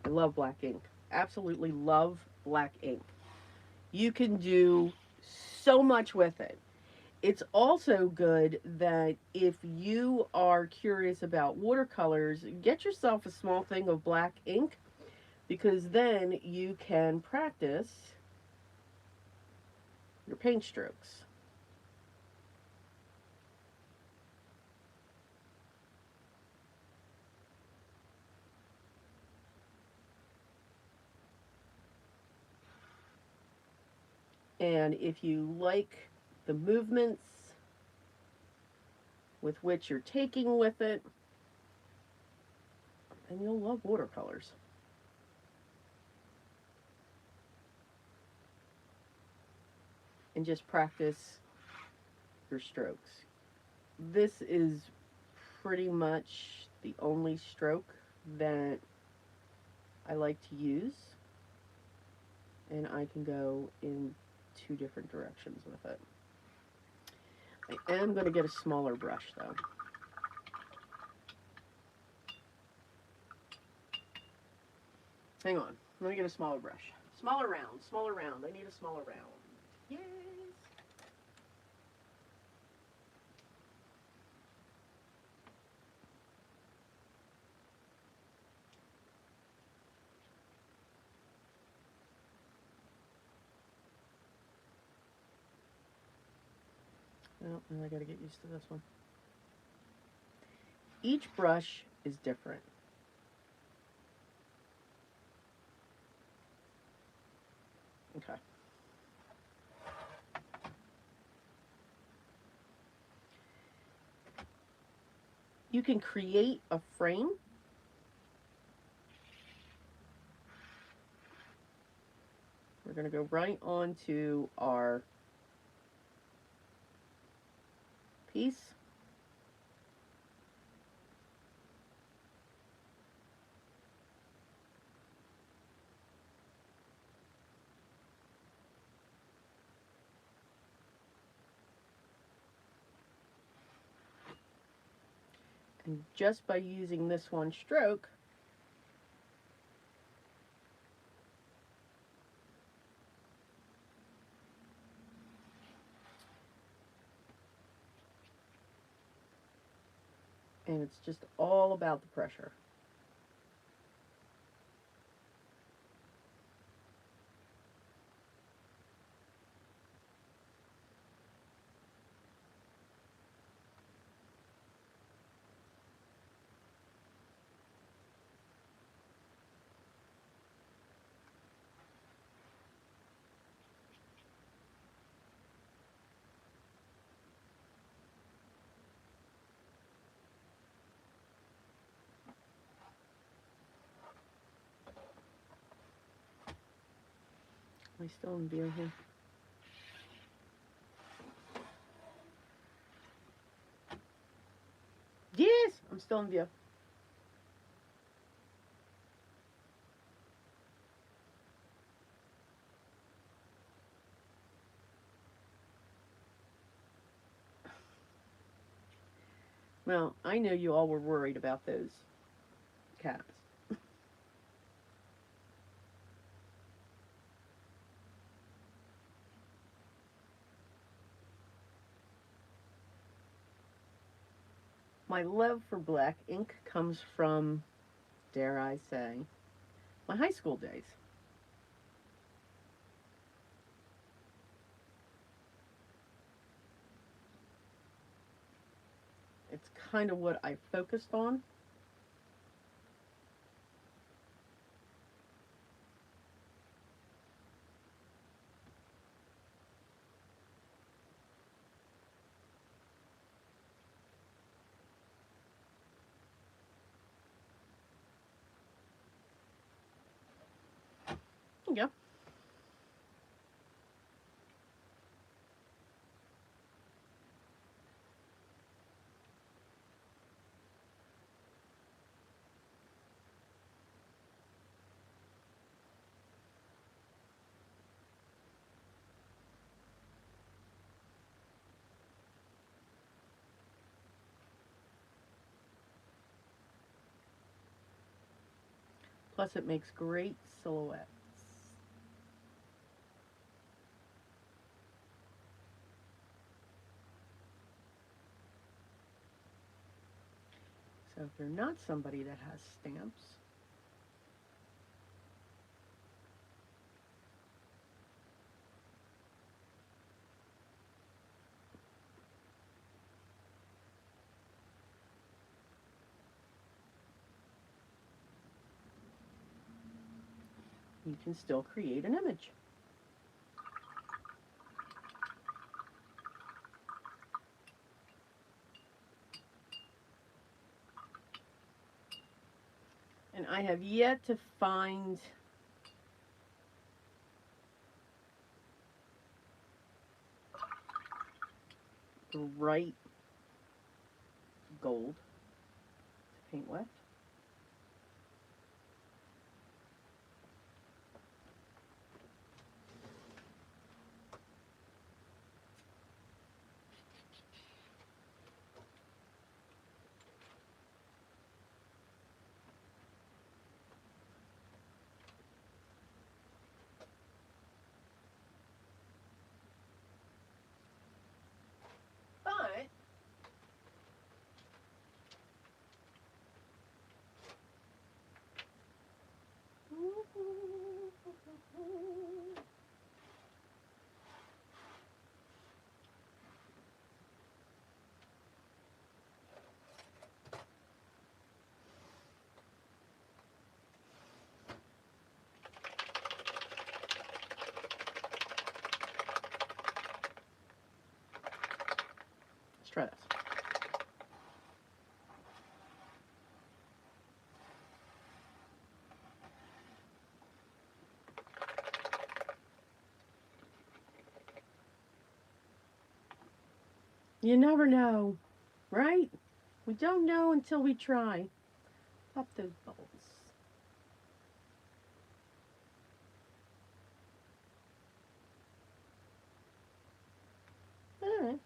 I love black ink. Absolutely love black ink. You can do so much with it. It's also good that if you are curious about watercolors, get yourself a small thing of black ink, because then you can practice your paint strokes. And if you like the movements with which you're taking with it, then you'll love watercolors. And just practice your strokes. This is pretty much the only stroke that I like to use, and I can go in 2 different directions with it. I am going to get a smaller brush though. Hang on, let me get a smaller brush. Smaller round, smaller round. I need a smaller round. Yes. Well, now I gotta get used to this one. Each brush is different. Okay. You can create a frame. We're going to go right onto our piece. And just by using this one stroke, and it's just all about the pressure. Am I still in view here? Yes, I'm still in view. Well, I know you all were worried about those caps. My love for black ink comes from, dare I say, my high school days. It's kind of what I focused on. There you go. Plus it makes great silhouettes. So if you're not somebody that has stamps, you can still create an image. And I have yet to find the right gold to paint with. But let's try this. You never know, right? We don't know until we try. Pop those bubbles. All right.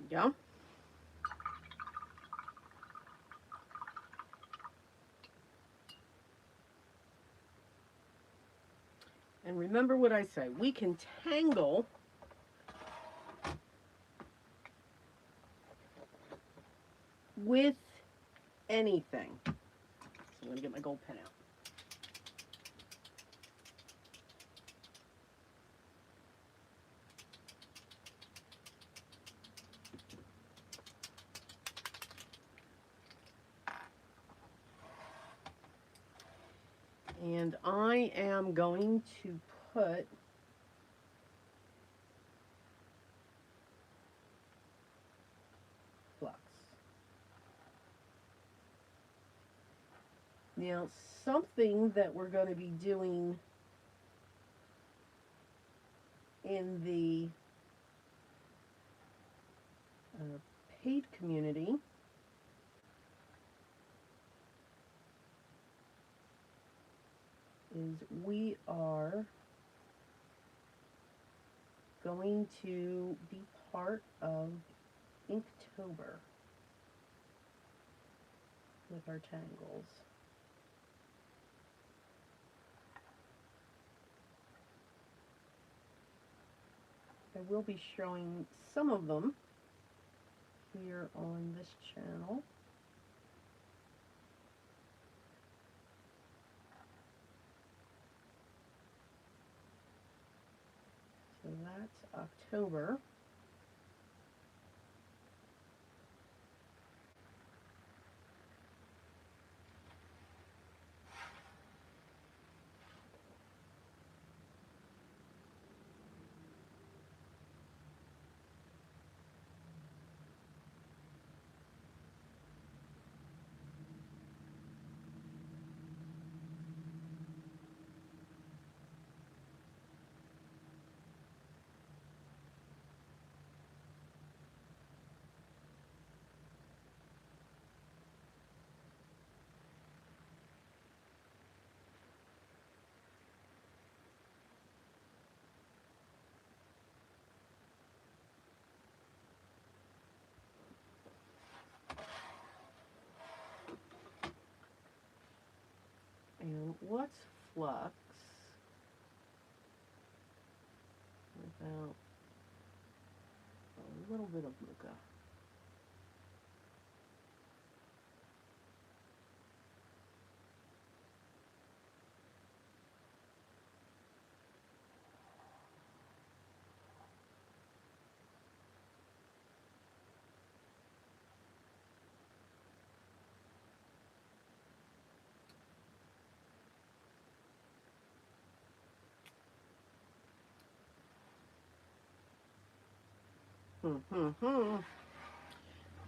Yeah. And remember what I say, we can tangle with anything. So I'm going to get my gold pen out. And I am going to put flux. Now, something that we're going to be doing in the paid community is we are going to be part of Inktober with our tangles. I will be showing some of them here on this channel. So that's October. And what's flux without a little bit of mica?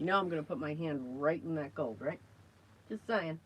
You know I'm going to put my hand right in that gold, right? Just saying.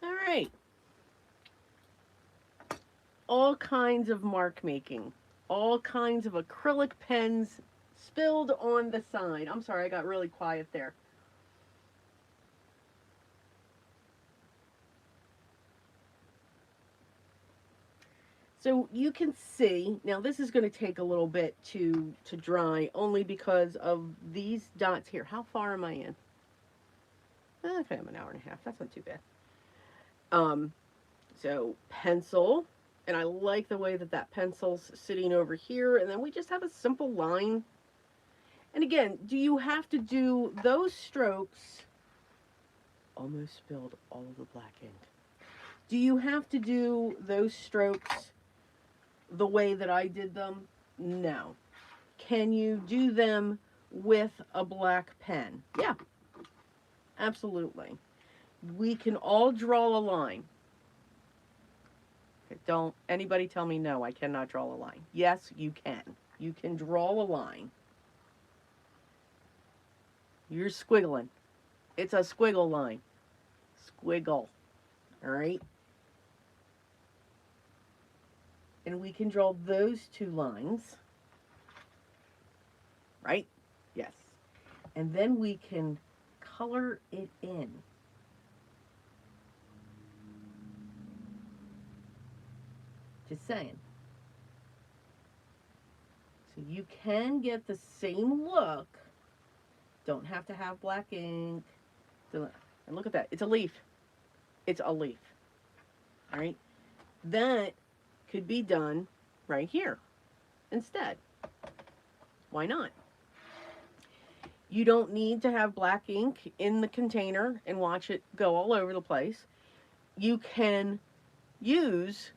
All right. All kinds of mark making. All kinds of acrylic pens spilled on the side. I'm sorry, I got really quiet there. So you can see, now this is going to take a little bit to dry, only because of these dots here. How far am I in? Okay, I'm an hour and a half. That's not too bad. So pencil, and I like the way that that pencil's sitting over here, and then we just have a simple line. And again, do you have to do those strokes? Almost spilled all of the black ink. Do you have to do those strokes the way that I did them? No. Can you do them with a black pen? Yeah. Absolutely. We can all draw a line. Okay, don't anybody tell me no, I cannot draw a line. Yes, you can. You can draw a line. You're squiggling. It's a squiggle line. Squiggle. All right? And we can draw those two lines. Right? Yes. And then we can color it in. Just saying. So you can get the same look. Don't have to have black ink. And look at that. It's a leaf. It's a leaf. All right? That could be done right here instead. Why not? You don't need to have black ink in the container and watch it go all over the place. You can use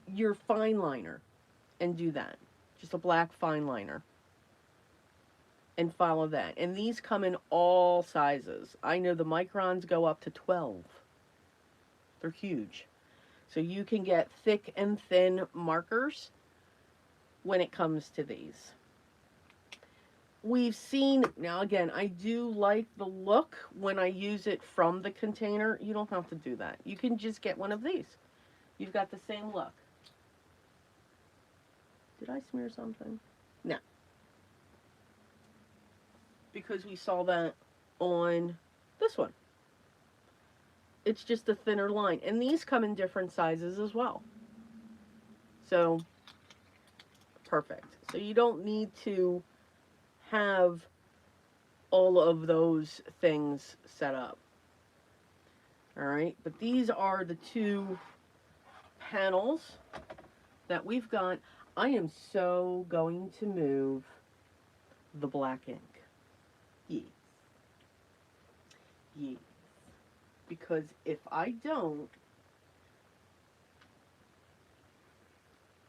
your fine liner and do that. Just a black fine liner. And follow that. And these come in all sizes. I know the microns go up to 12. They're huge. So you can get thick and thin markers when it comes to these. We've seen, now again, I do like the look when I use it from the container. You don't have to do that. You can just get one of these. You've got the same look. Did I smear something? No. Because we saw that on this one. It's just a thinner line. And these come in different sizes as well. So, perfect. So you don't need to have all of those things set up. All right, but these are the two panels that we've got. I am so going to move the black ink. Yes. Yes. Because if I don't,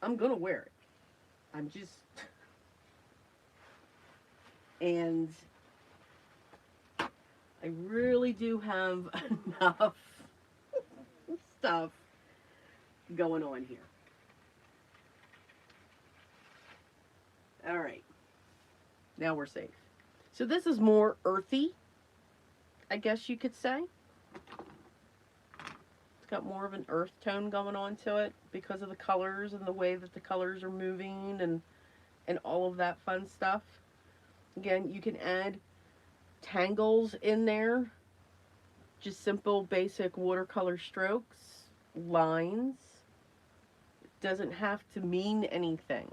I'm going to wear it. I'm just... And I really do have enough stuff going on here. All right. Now we're safe. So this is more earthy, I guess you could say. It's got more of an earth tone going on to it because of the colors and the way that the colors are moving and all of that fun stuff. Again, you can add tangles in there. Just simple, basic watercolor strokes, lines. It doesn't have to mean anything.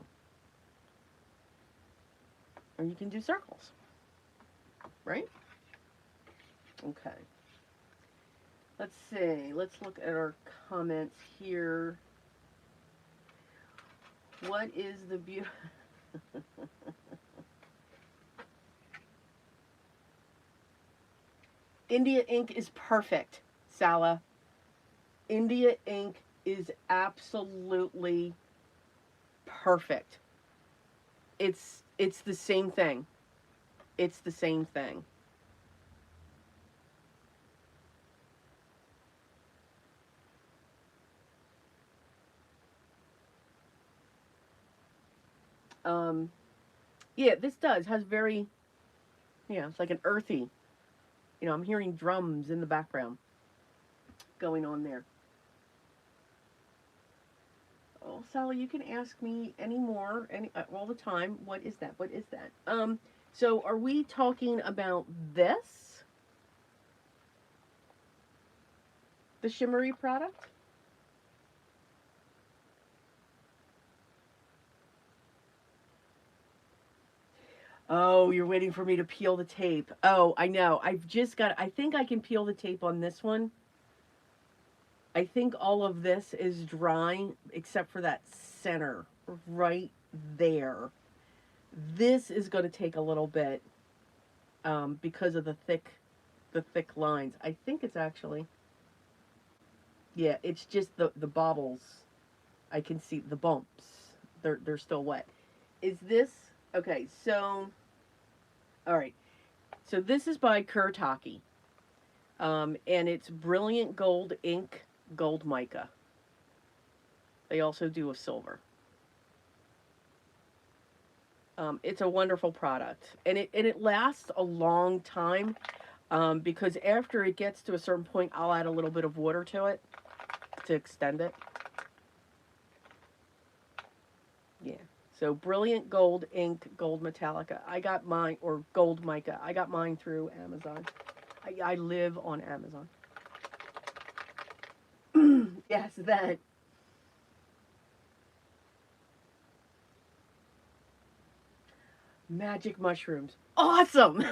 Or you can do circles. Right? Okay. Let's see. Let's look at our comments here. What is the beauty? India ink is perfect, Sala. India ink is absolutely perfect. It's the same thing. It's the same thing. Yeah, this has very, yeah, it's like an earthy. You know, I'm hearing drums in the background going on there. Oh, Sally, you can ask me any more, all the time. What is that? What is that? So are we talking about this? The shimmery product? Oh, you're waiting for me to peel the tape. Oh, I know. I think I can peel the tape on this one. I think all of this is dry except for that center right there. This is going to take a little bit because of the thick lines. I think it's actually, yeah, it's just the bobbles. I can see the bumps. They're still wet. Is this, okay, so, all right. So this is by Kuretake. And it's Brilliant Gold Ink Gold Mica. They also do a silver. It's a wonderful product, and it lasts a long time, because after it gets to a certain point, I'll add a little bit of water to it to extend it. Yeah. So Brilliant Gold Ink Gold Metallica. I got mine, or Gold Mica. I got mine through Amazon. I live on Amazon. Yes, that. Magic mushrooms. Awesome!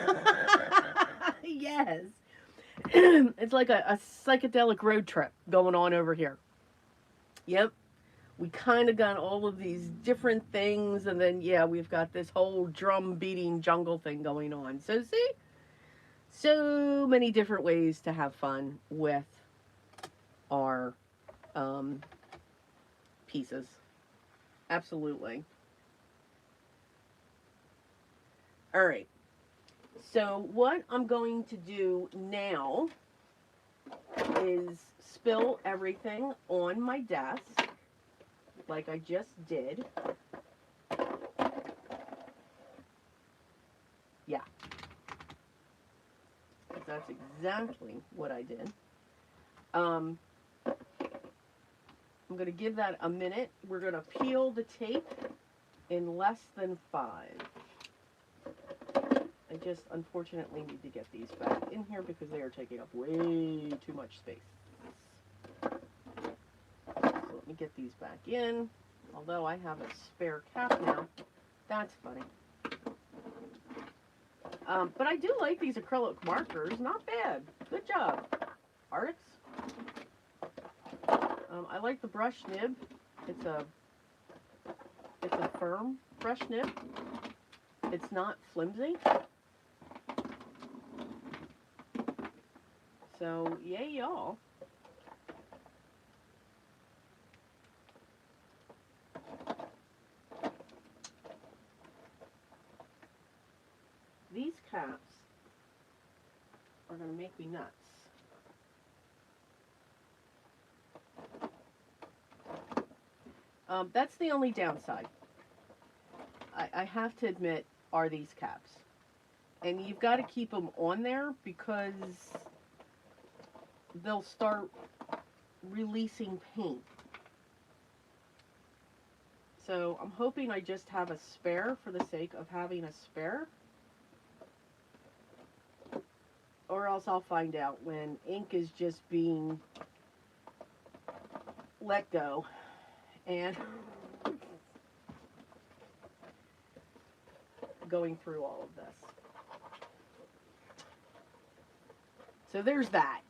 Yes. It's like a psychedelic road trip going on over here. Yep. We kind of got all of these different things, and then, yeah, we've got this whole drum beating jungle thing going on. So, see? So many different ways to have fun with our um, pieces. Absolutely. All right. So what I'm going to do now is spill everything on my desk like I just did. Yeah. That's exactly what I did. I'm going to give that a minute. We're going to peel the tape in less than 5. I just unfortunately need to get these back in here because they are taking up way too much space. So let me get these back in. Although I have a spare cap now. That's funny. But I do like these acrylic markers. Not bad. Good job, artists. I like the brush nib. It's a firm brush nib. It's not flimsy. So, yay y'all. These caps are going to make me nuts. That's the only downside, I have to admit, are these caps. And you've got to keep them on there because they'll start releasing paint. So I'm hoping I just have a spare for the sake of having a spare. Or else I'll find out when ink is just being let go. And going through all of this. So there's that.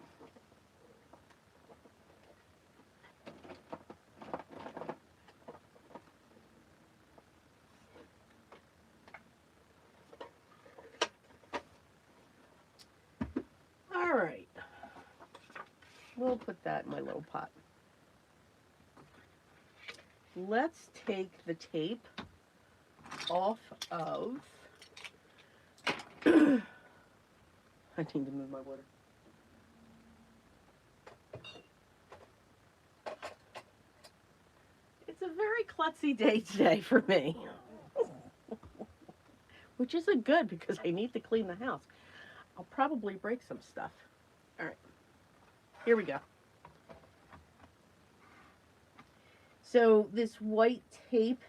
All right. We'll put that in my little pot. Let's take the tape off of... I need to move my water. It's a very klutzy day today for me. Which isn't good because I need to clean the house. I'll probably break some stuff. All right. Here we go. So this white tape,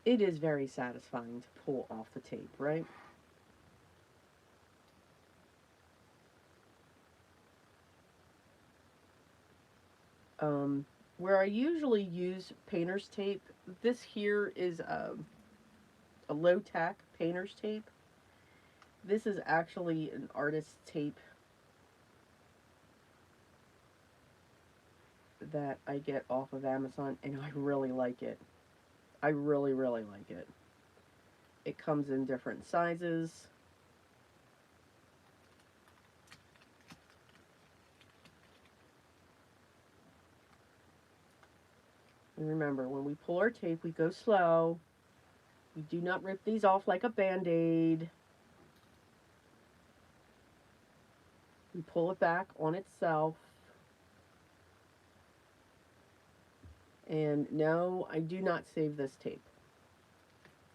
it is very satisfying to pull off the tape, right? Where I usually use painter's tape, this here is a low-tack painter's tape. This is actually an artist's tape that I get off of Amazon, and I really like it. I really, really like it. It comes in different sizes. And remember, when we pull our tape, we go slow. We do not rip these off like a Band-Aid. You pull it back on itself. And no, I do not save this tape.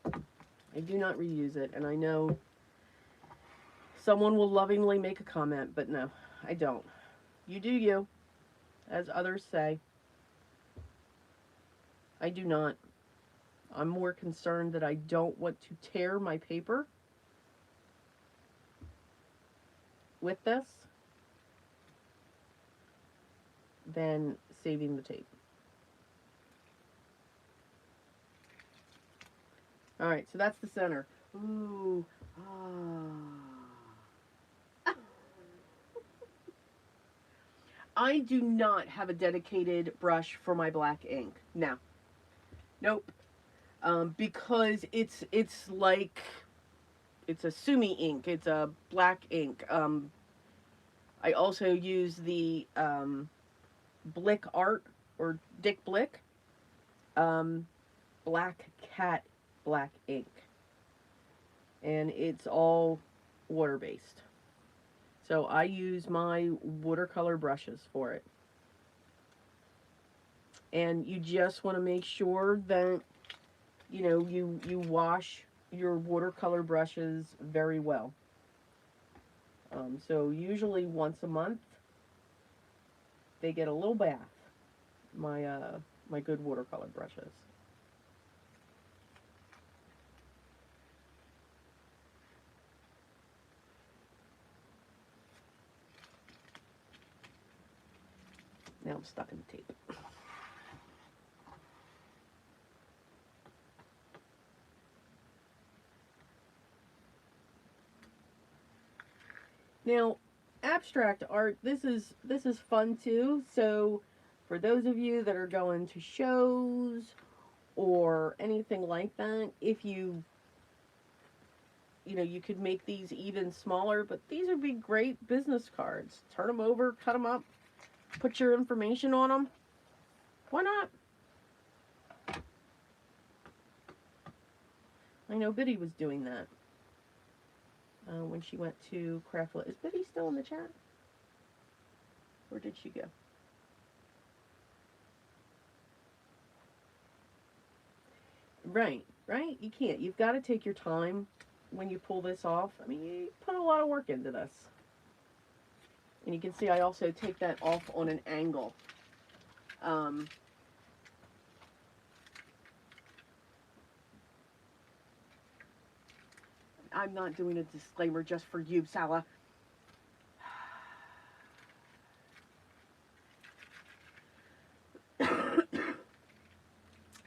I do not reuse it. And I know someone will lovingly make a comment, but no, I don't. You do you, as others say. I do not. I'm more concerned that I don't want to tear my paper with this than saving the tape. All right, so that's the center. Ooh, ah. I do not have a dedicated brush for my black ink. No. Nope. Because it's like, it's a sumi ink. It's a black ink. I also use the Blick Art, or Dick Blick, Black Cat black ink. And it's all water-based. So I use my watercolor brushes for it. And you just want to make sure that, you know, you wash your watercolor brushes very well. So usually once a month, they get a little bath, my good watercolor brushes. Now I'm stuck in the tape. Now, abstract art, this is fun too. So for those of you that are going to shows or anything like that, if you know, you could make these even smaller, but these would be great business cards. Turn them over, cut them up, put your information on them. Why not? I know Biddy was doing that when she went to Craftlit. Is Biddy still in the chat? Where did she go? Right, right? You can't. You've got to take your time when you pull this off. I mean, you put a lot of work into this. And you can see I also take that off on an angle. I'm not doing a disclaimer just for you, Sala.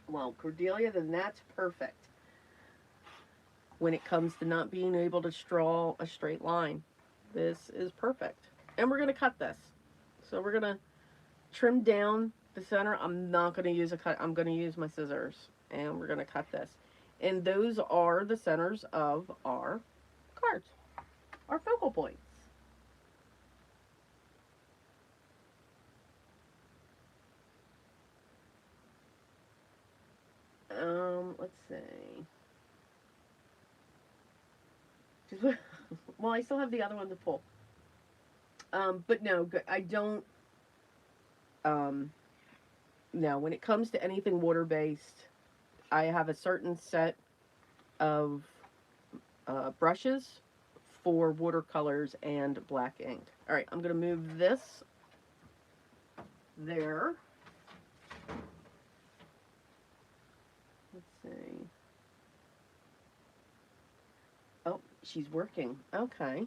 Well, Cordelia, then that's perfect when it comes to not being able to draw a straight line. This is perfect. And we're going to cut this. So we're going to trim down the center. I'm not going to use a cut. I'm going to use my scissors. And we're going to cut this. And those are the centers of our cards, our focal points. Let's see. Well, I still have the other one to pull. But no, I don't. No, when it comes to anything water-based, I have a certain set of brushes for watercolors and black ink. All right, I'm going to move this there. Let's see. Oh, she's working. Okay.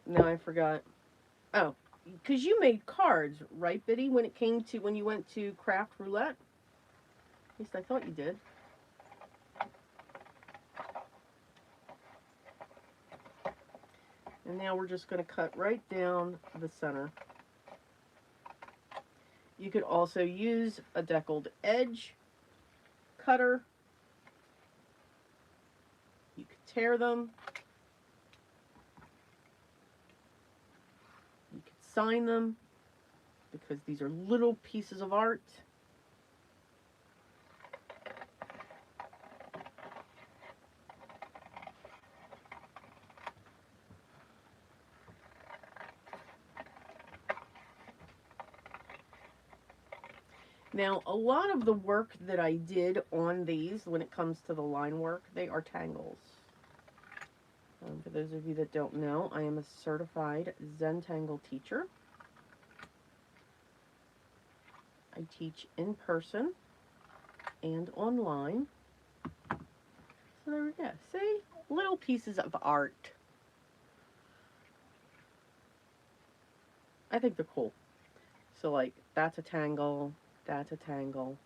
No, I forgot. Oh, because you made cards, right, Biddy, when you went to Craft Roulette? At least I thought you did. And now we're just going to cut right down the center. You could also use a deckled edge cutter. You could tear them. You could sign them, because these are little pieces of art. Now, a lot of the work that I did on these, when it comes to the line work, they are tangles. For those of you that don't know, I am a certified Zentangle teacher. I teach in person and online. So there we go. See? Little pieces of art. I think they're cool. So like, that's a tangle, that's a tangle.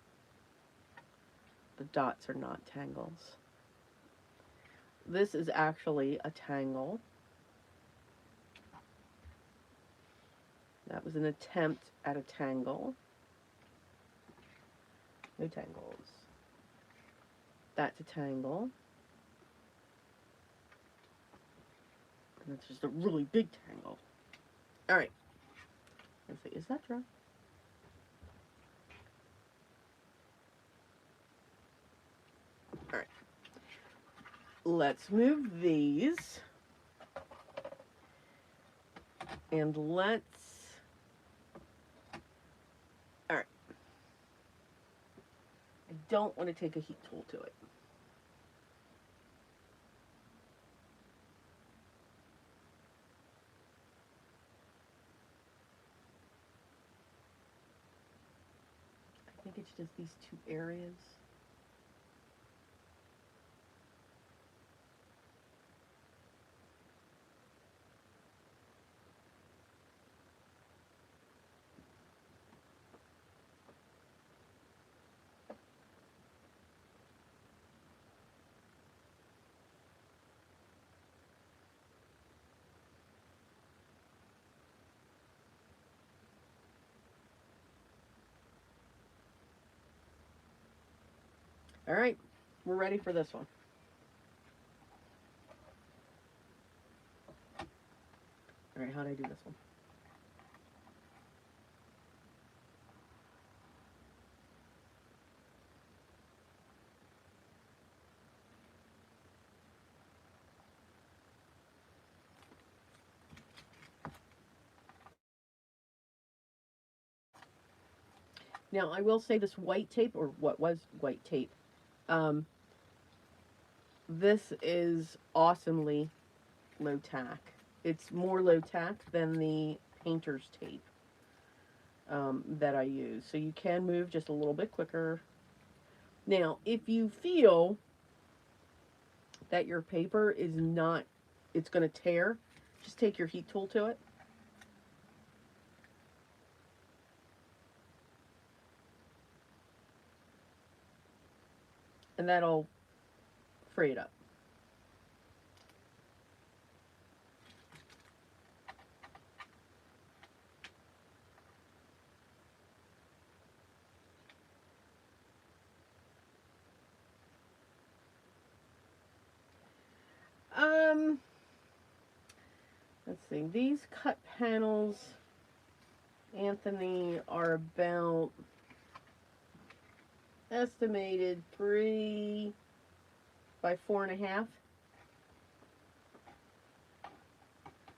The dots are not tangles. This is actually a tangle. That was an attempt at a tangle. No tangles. That's a tangle. And that's just a really big tangle. Alright. Let's see, is that dry? Alright. Let's move these. And let's... Alright. I don't want to take a heat tool to it. I think it's just these two areas. All right, we're ready for this one. All right, how do I do this one? Now, I will say this white tape, or what was white tape, this is awesomely low tack. It's more low tack than the painter's tape that I use. So you can move just a little bit quicker. Now, if you feel that your paper is not, it's going to tear, just take your heat tool to it. And that'll free it up. Let's see, these cut panels, Anthony, are about estimated 3 by 4.5.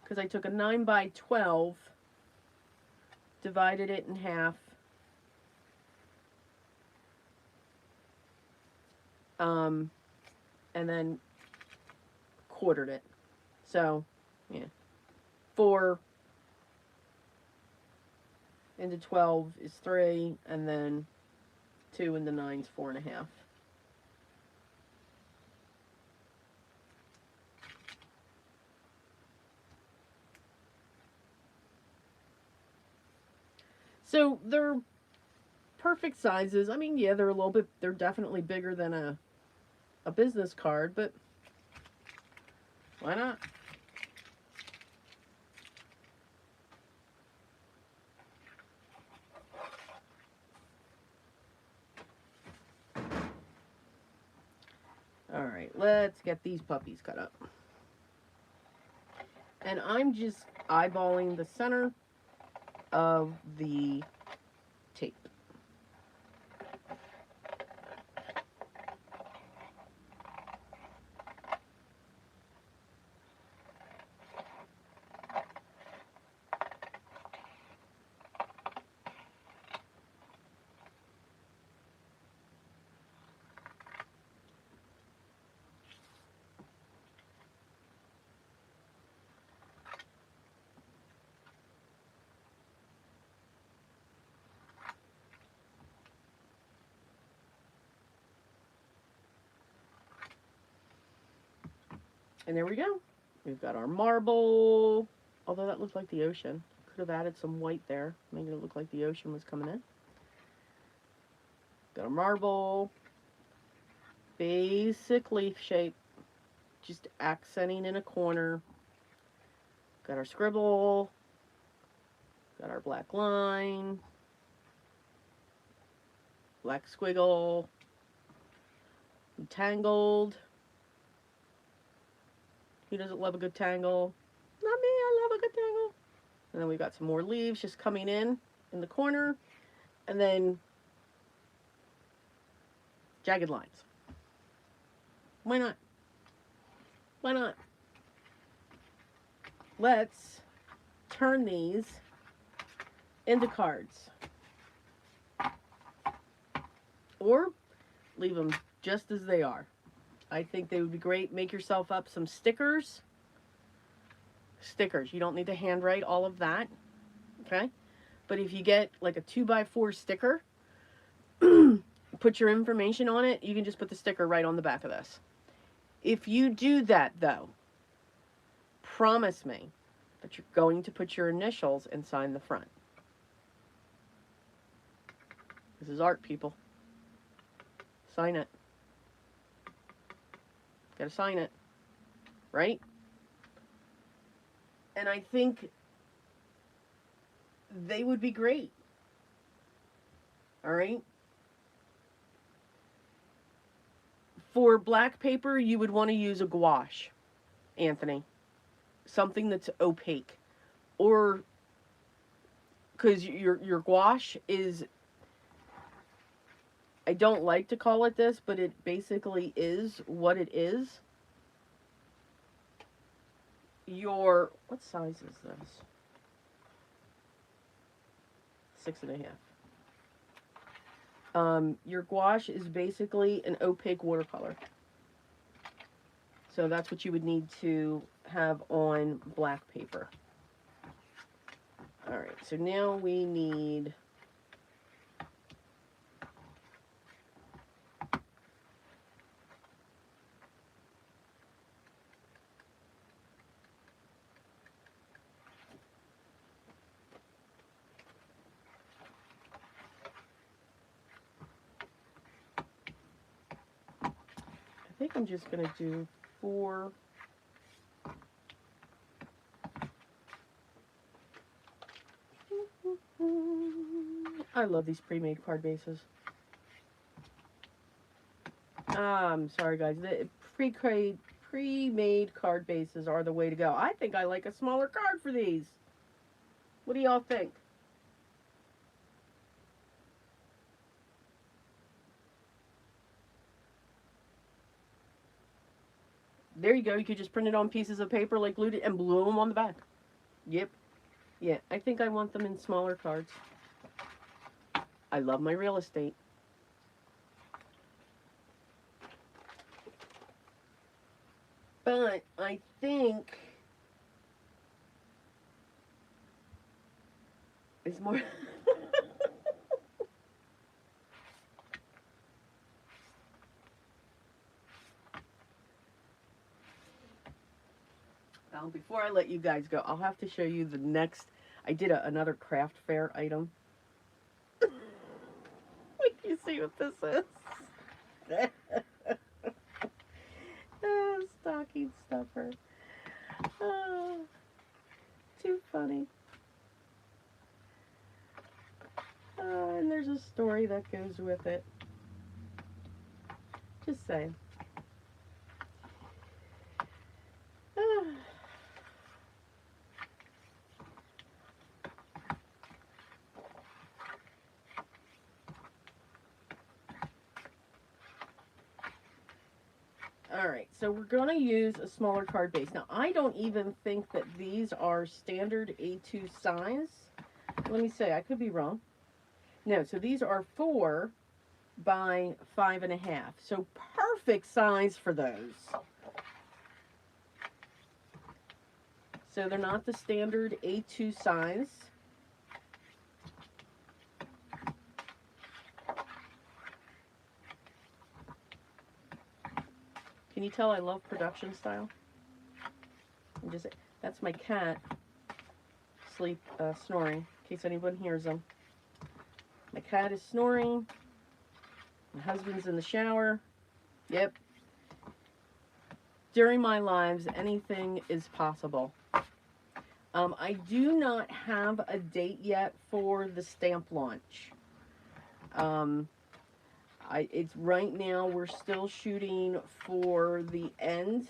Because I took a 9 by 12, divided it in half, and then quartered it. So, yeah, 4 into 12 is 3, and then 2 into 9 is 4.5. So they're perfect sizes. I mean, yeah, they're a little bit, they're definitely bigger than a business card, but why not? All right, let's get these puppies cut up. And I'm just eyeballing the center of the tape. And there we go. We've got our marble, although that looked like the ocean. Could have added some white there, making it look like the ocean was coming in. Got our marble, basic leaf shape, just accenting in a corner. Got our scribble, got our black line, black squiggle, tangled. Who doesn't love a good tangle? Not me, I love a good tangle. And then we've got some more leaves just coming in the corner. And then jagged lines. Why not? Why not? Let's turn these into cards. Or leave them just as they are. I think they would be great. Make yourself up some stickers. Stickers. You don't need to handwrite all of that. Okay? But if you get like a 2x4 sticker, put your information on it, you can just put the sticker right on the back of this. If you do that, though, promise me that you're going to put your initials and sign the front. This is art, people. Sign it. Gotta sign it. Right? And I think they would be great. All right? For black paper, you would want to use a gouache, Anthony. Something that's opaque. Or, because your gouache is, I don't like to call it this, but it basically is what it is. What size is this? 6.5. Your gouache is basically an opaque watercolor. So that's what you would need to have on black paper. All right, so now we need I think I'm just going to do 4. I love these pre-made card bases. I'm sorry, guys. The pre-made card bases are the way to go. I think I like a smaller card for these. What do y'all think? There you go. You could just print it on pieces of paper like glued it and glue them on the back. Yep. Yeah, I think I want them in smaller cards. I love my real estate. But I think it's more... Now, before I let you guys go, I'll have to show you the next... I did another craft fair item. You see what this is? Stocking stuffer. Oh, too funny. And there's a story that goes with it. Just saying. Alright, so we're going to use a smaller card base. Now, I don't even think that these are standard A2 size. Let me say, I could be wrong. No, so these are 4 by 5.5. So perfect size for those. So they're not the standard A2 size. Can you tell I love production style? That's my cat snoring, in case anyone hears him. My cat is snoring. My husband's in the shower. Yep. During my lives, anything is possible. I do not have a date yet for the stamp launch. It's right now, we're still shooting for the end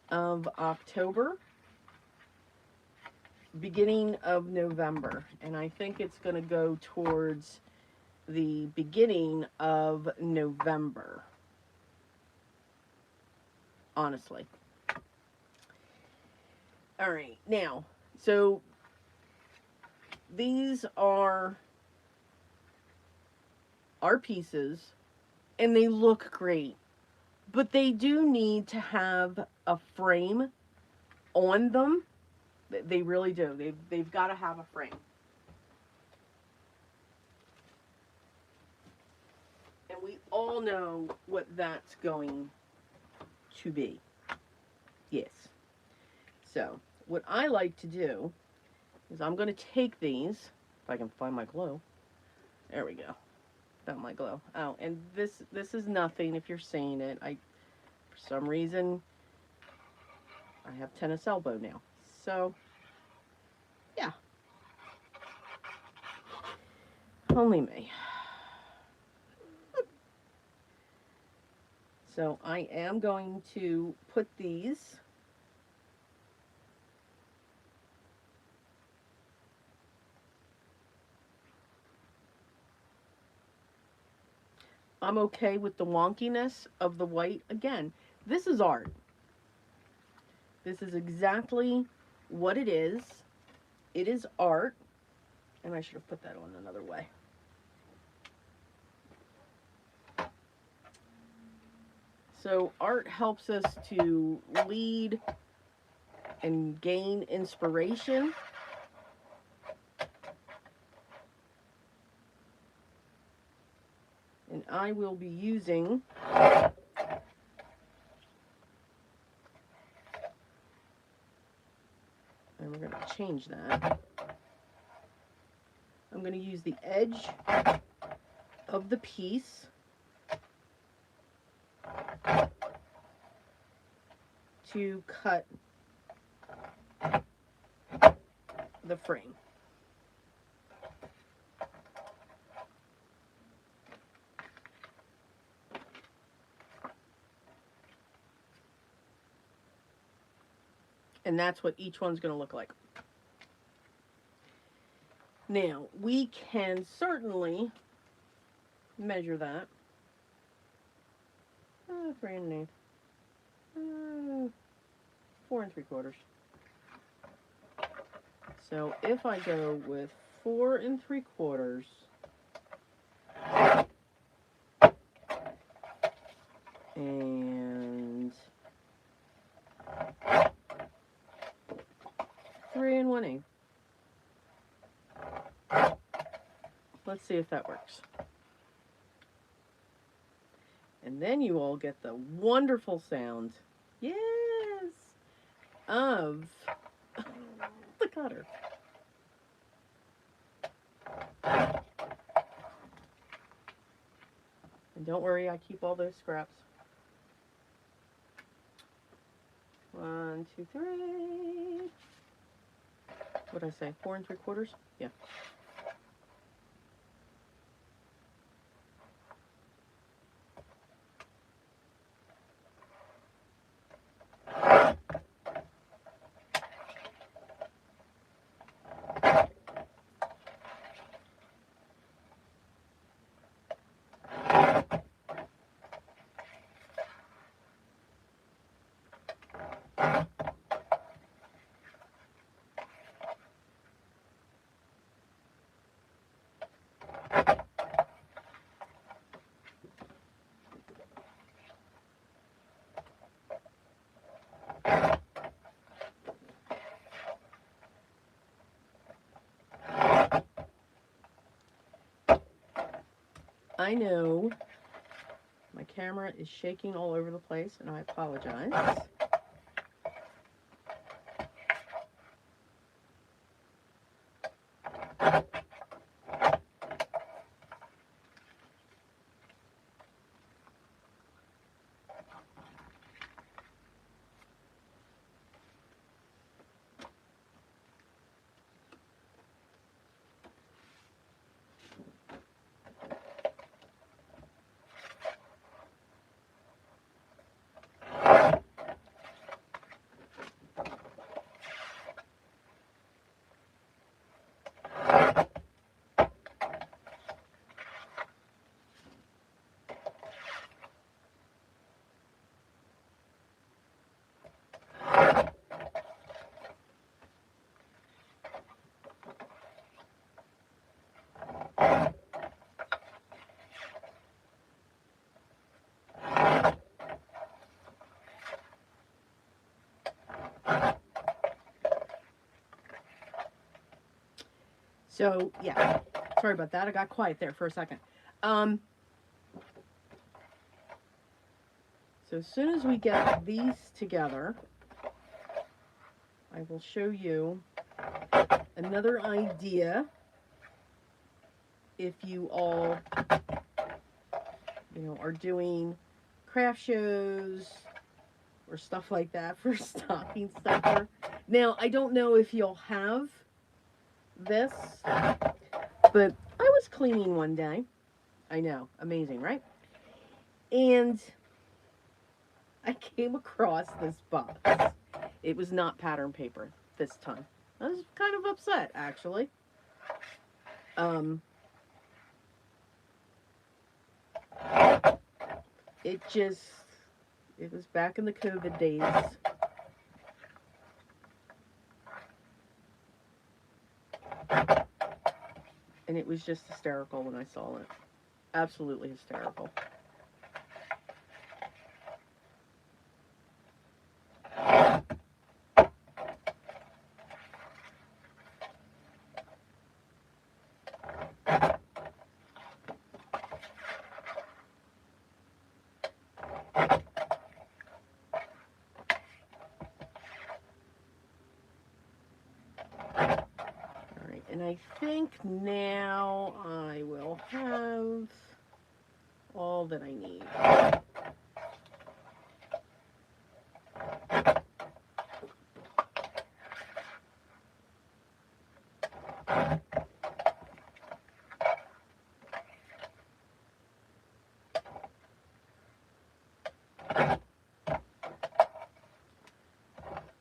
of October, beginning of November, and I think it's going to go towards the beginning of November, honestly. All right, now, so these are our pieces, and they look great, but they do need to have a frame on them. They really do. They've got to have a frame. And we all know what that's going to be. Yes. So, what I like to do is I'm going to take these, if I can find my glue. There we go. Found my glue. Oh, and this is nothing if you're seeing it. For some reason, I have tennis elbow now. So, yeah. Only me. So I am going to put these I'm okay with the wonkiness of the white. Again, this is art. This is exactly what it is. It is art. And I should have put that on another way. So art helps us to lead and gain inspiration. And I will be using and we're going to change that. I'm going to use the edge of the piece to cut the frame. And that's what each one's going to look like. Now, we can certainly measure that. 3 1/8. 4 3/4. So if I go with 4 3/4, and 3 1/8. Let's see if that works. And then you all get the wonderful sound, yes, of the cutter. And don't worry, I keep all those scraps. 1 2 3. What did I say? 4 3/4? Yeah. I know my camera is shaking all over the place, and I apologize. So, yeah. Sorry about that. I got quiet there for a second. So as soon as we get these together, I will show you another idea if you all, are doing craft shows or stuff like that for stocking stuffer. Now, I don't know if you'll have this, but I was cleaning one day. I know, amazing, right? And I came across this box. It was not pattern paper this time. I was kind of upset, actually. It was back in the COVID days. And it was just hysterical when I saw it. Absolutely hysterical. And I think now I will have all that I need.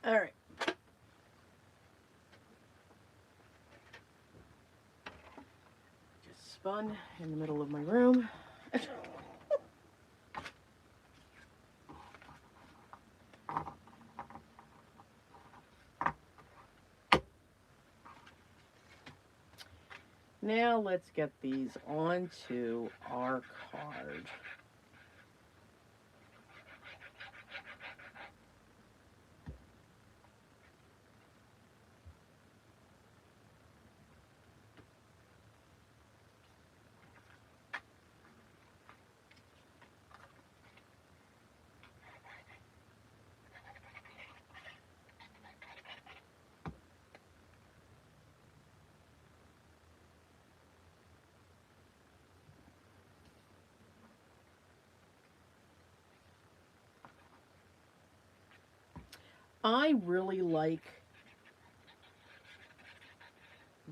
All right. Just spun in the middle of my room. Now let's get these onto our card. I really like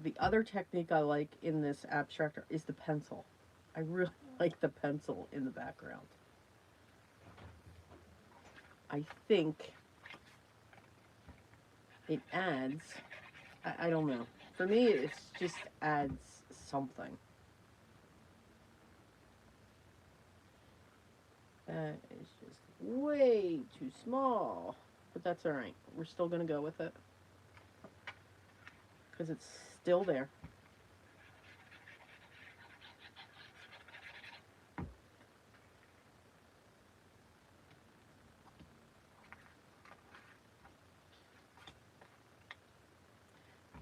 the other technique I like in this abstractor is the pencil. I really like the pencil in the background. I think it adds, I don't know. For me, it just adds something. That is just way too small. But that's alright. We're still going to go with it. Because it's still there.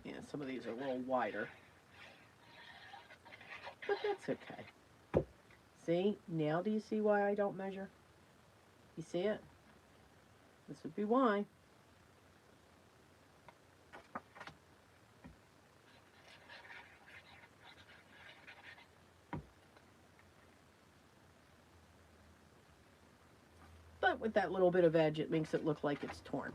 Yeah, some of these are a little wider. But that's okay. See? Now do you see why I don't measure? You see it? This would be why. But with that little bit of edge, it makes it look like it's torn.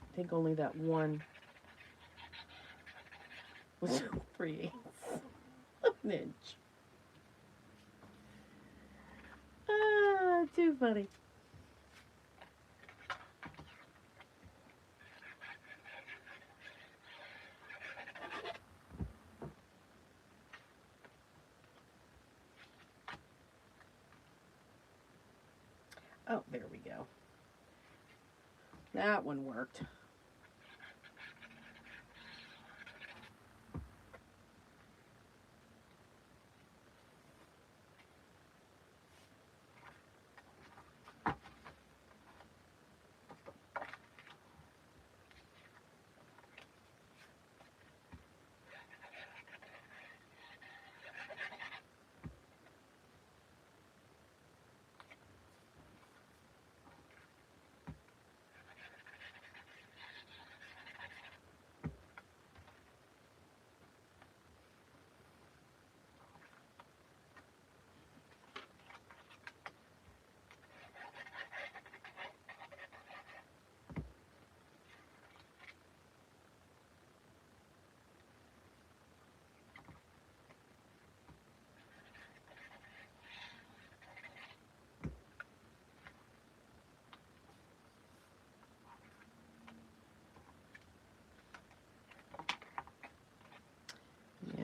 I think only that one was 3/8 of an inch. Too funny. Oh, there we go. That one worked.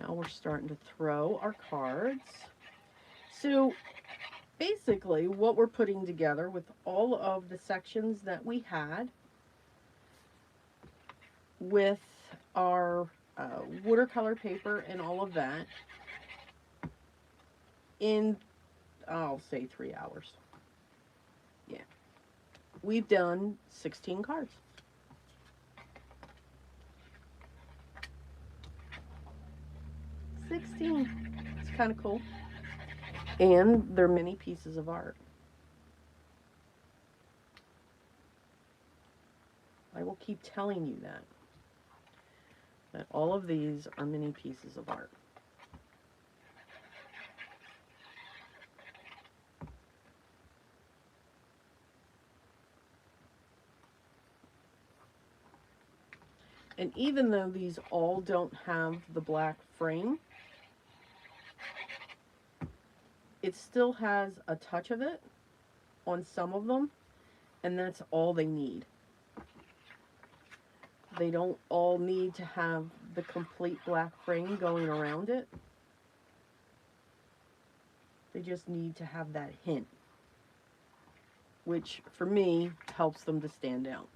Now we're starting to throw our cards. So basically what we're putting together with all of the sections that we had with our watercolor paper and all of that in, I'll say 3 hours. Yeah. We've done 16 cards. It's kind of cool. And they're mini pieces of art. I will keep telling you that all of these are mini pieces of art. And even though these all don't have the black frame, it still has a touch of it on some of them, and that's all they need. They don't all need to have the complete black frame going around it. They just need to have that hint, which for me helps them to stand out.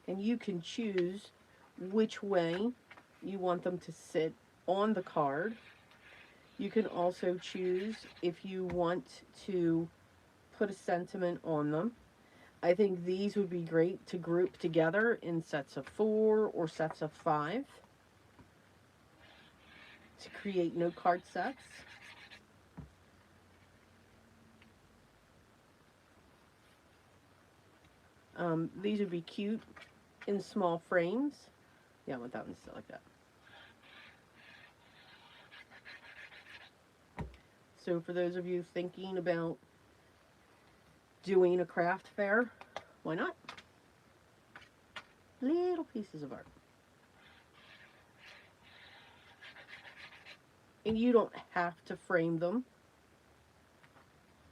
And you can choose which way you want them to sit on the card. You can also choose if you want to put a sentiment on them. I think these would be great to group together in sets of 4 or sets of 5 to create note card sets. These would be cute in small frames. Yeah, I want that one to sit like that. So for those of you thinking about doing a craft fair, why not? Little pieces of art. And you don't have to frame them.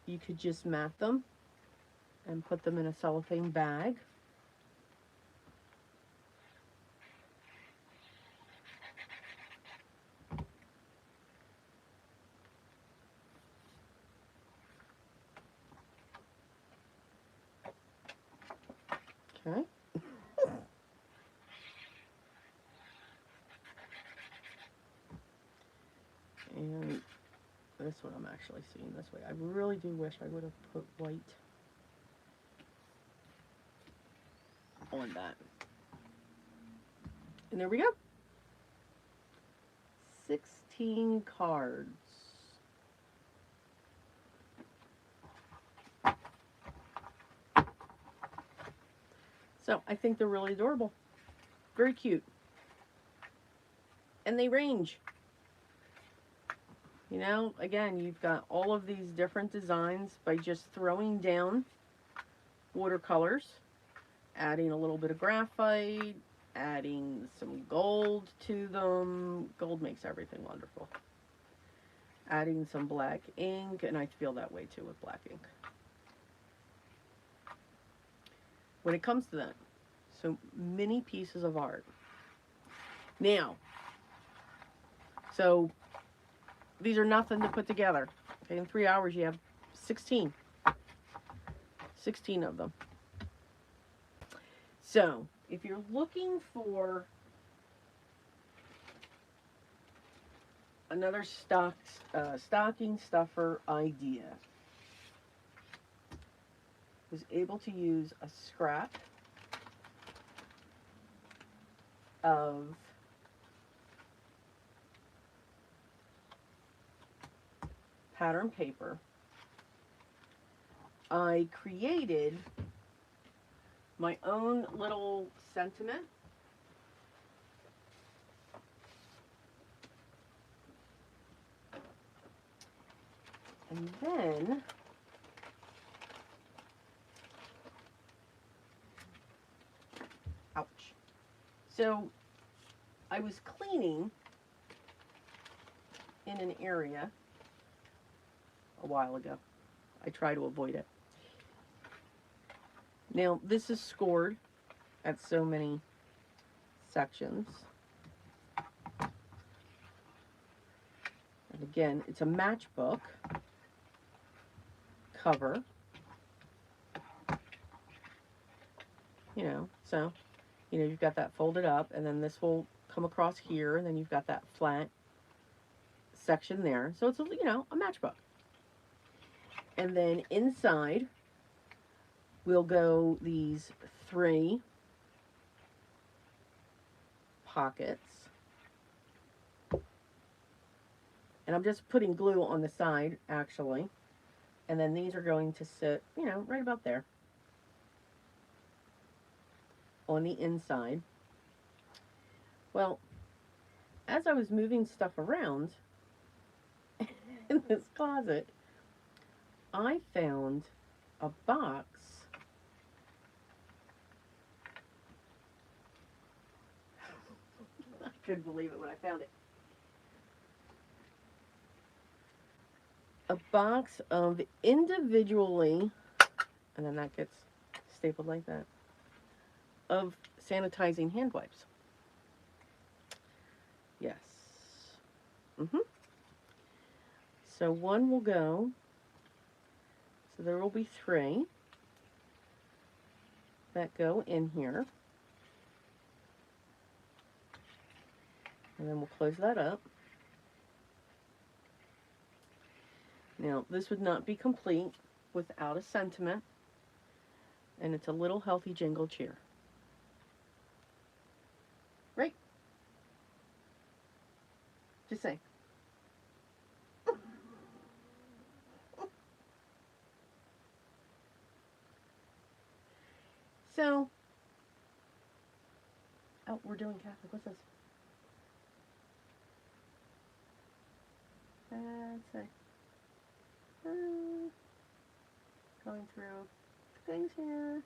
You could just mat them and put them in a cellophane bag. Okay. And this one I'm actually seeing this way. I really do wish I would have put white on that. And there we go. 16 cards. So I think they're really adorable. Very cute. And they range. You know, again, you've got all of these different designs by just throwing down watercolors, adding a little bit of graphite, adding some gold to them. Gold makes everything wonderful. Adding some black ink, and I feel that way too with black ink. When it comes to that, so many pieces of art. Now, so these are nothing to put together. Okay, in 3 hours you have 16. 16 of them. So, if you're looking for another stocking stuffer idea, was able to use a scrap of pattern paper. I created my own little sentiment. And then ouch. So I was cleaning in an area a while ago. I try to avoid it. Now, this is scored at so many sections. And again, it's a matchbook cover. You know, so, you know, you've got that folded up, and then this will come across here, and then you've got that flat section there. So it's, you know, a matchbook. And then inside will go these 3 pockets. And I'm just putting glue on the side, actually. And then these are going to sit, you know, right about there on the inside. Well, as I was moving stuff around in this closet, I found a box I couldn't believe it when I found it. A box of individually, and then that gets stapled like that, of sanitizing hand wipes. Yes. So one will go, so there will be 3 that go in here. And then we'll close that up. Now, this would not be complete without a sentiment, and it's a little healthy jingle cheer. Right? Just say. So, oh, we're doing Catholic. What's this? That's it. Going through things here.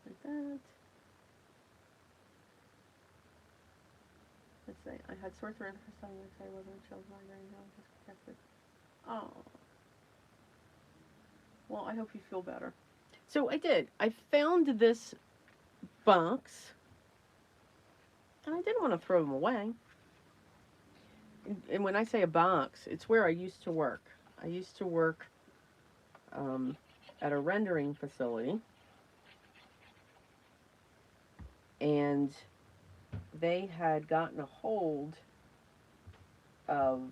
Like that. Let's see. I had sore throat for some weeks. I wasn't chilled migraine. I just kept it. Oh. Well, I hope you feel better. So I did. I found this box, and I didn't want to throw them away. And when I say a box, it's where I used to work. I used to work at a rendering facility, and they had gotten a hold of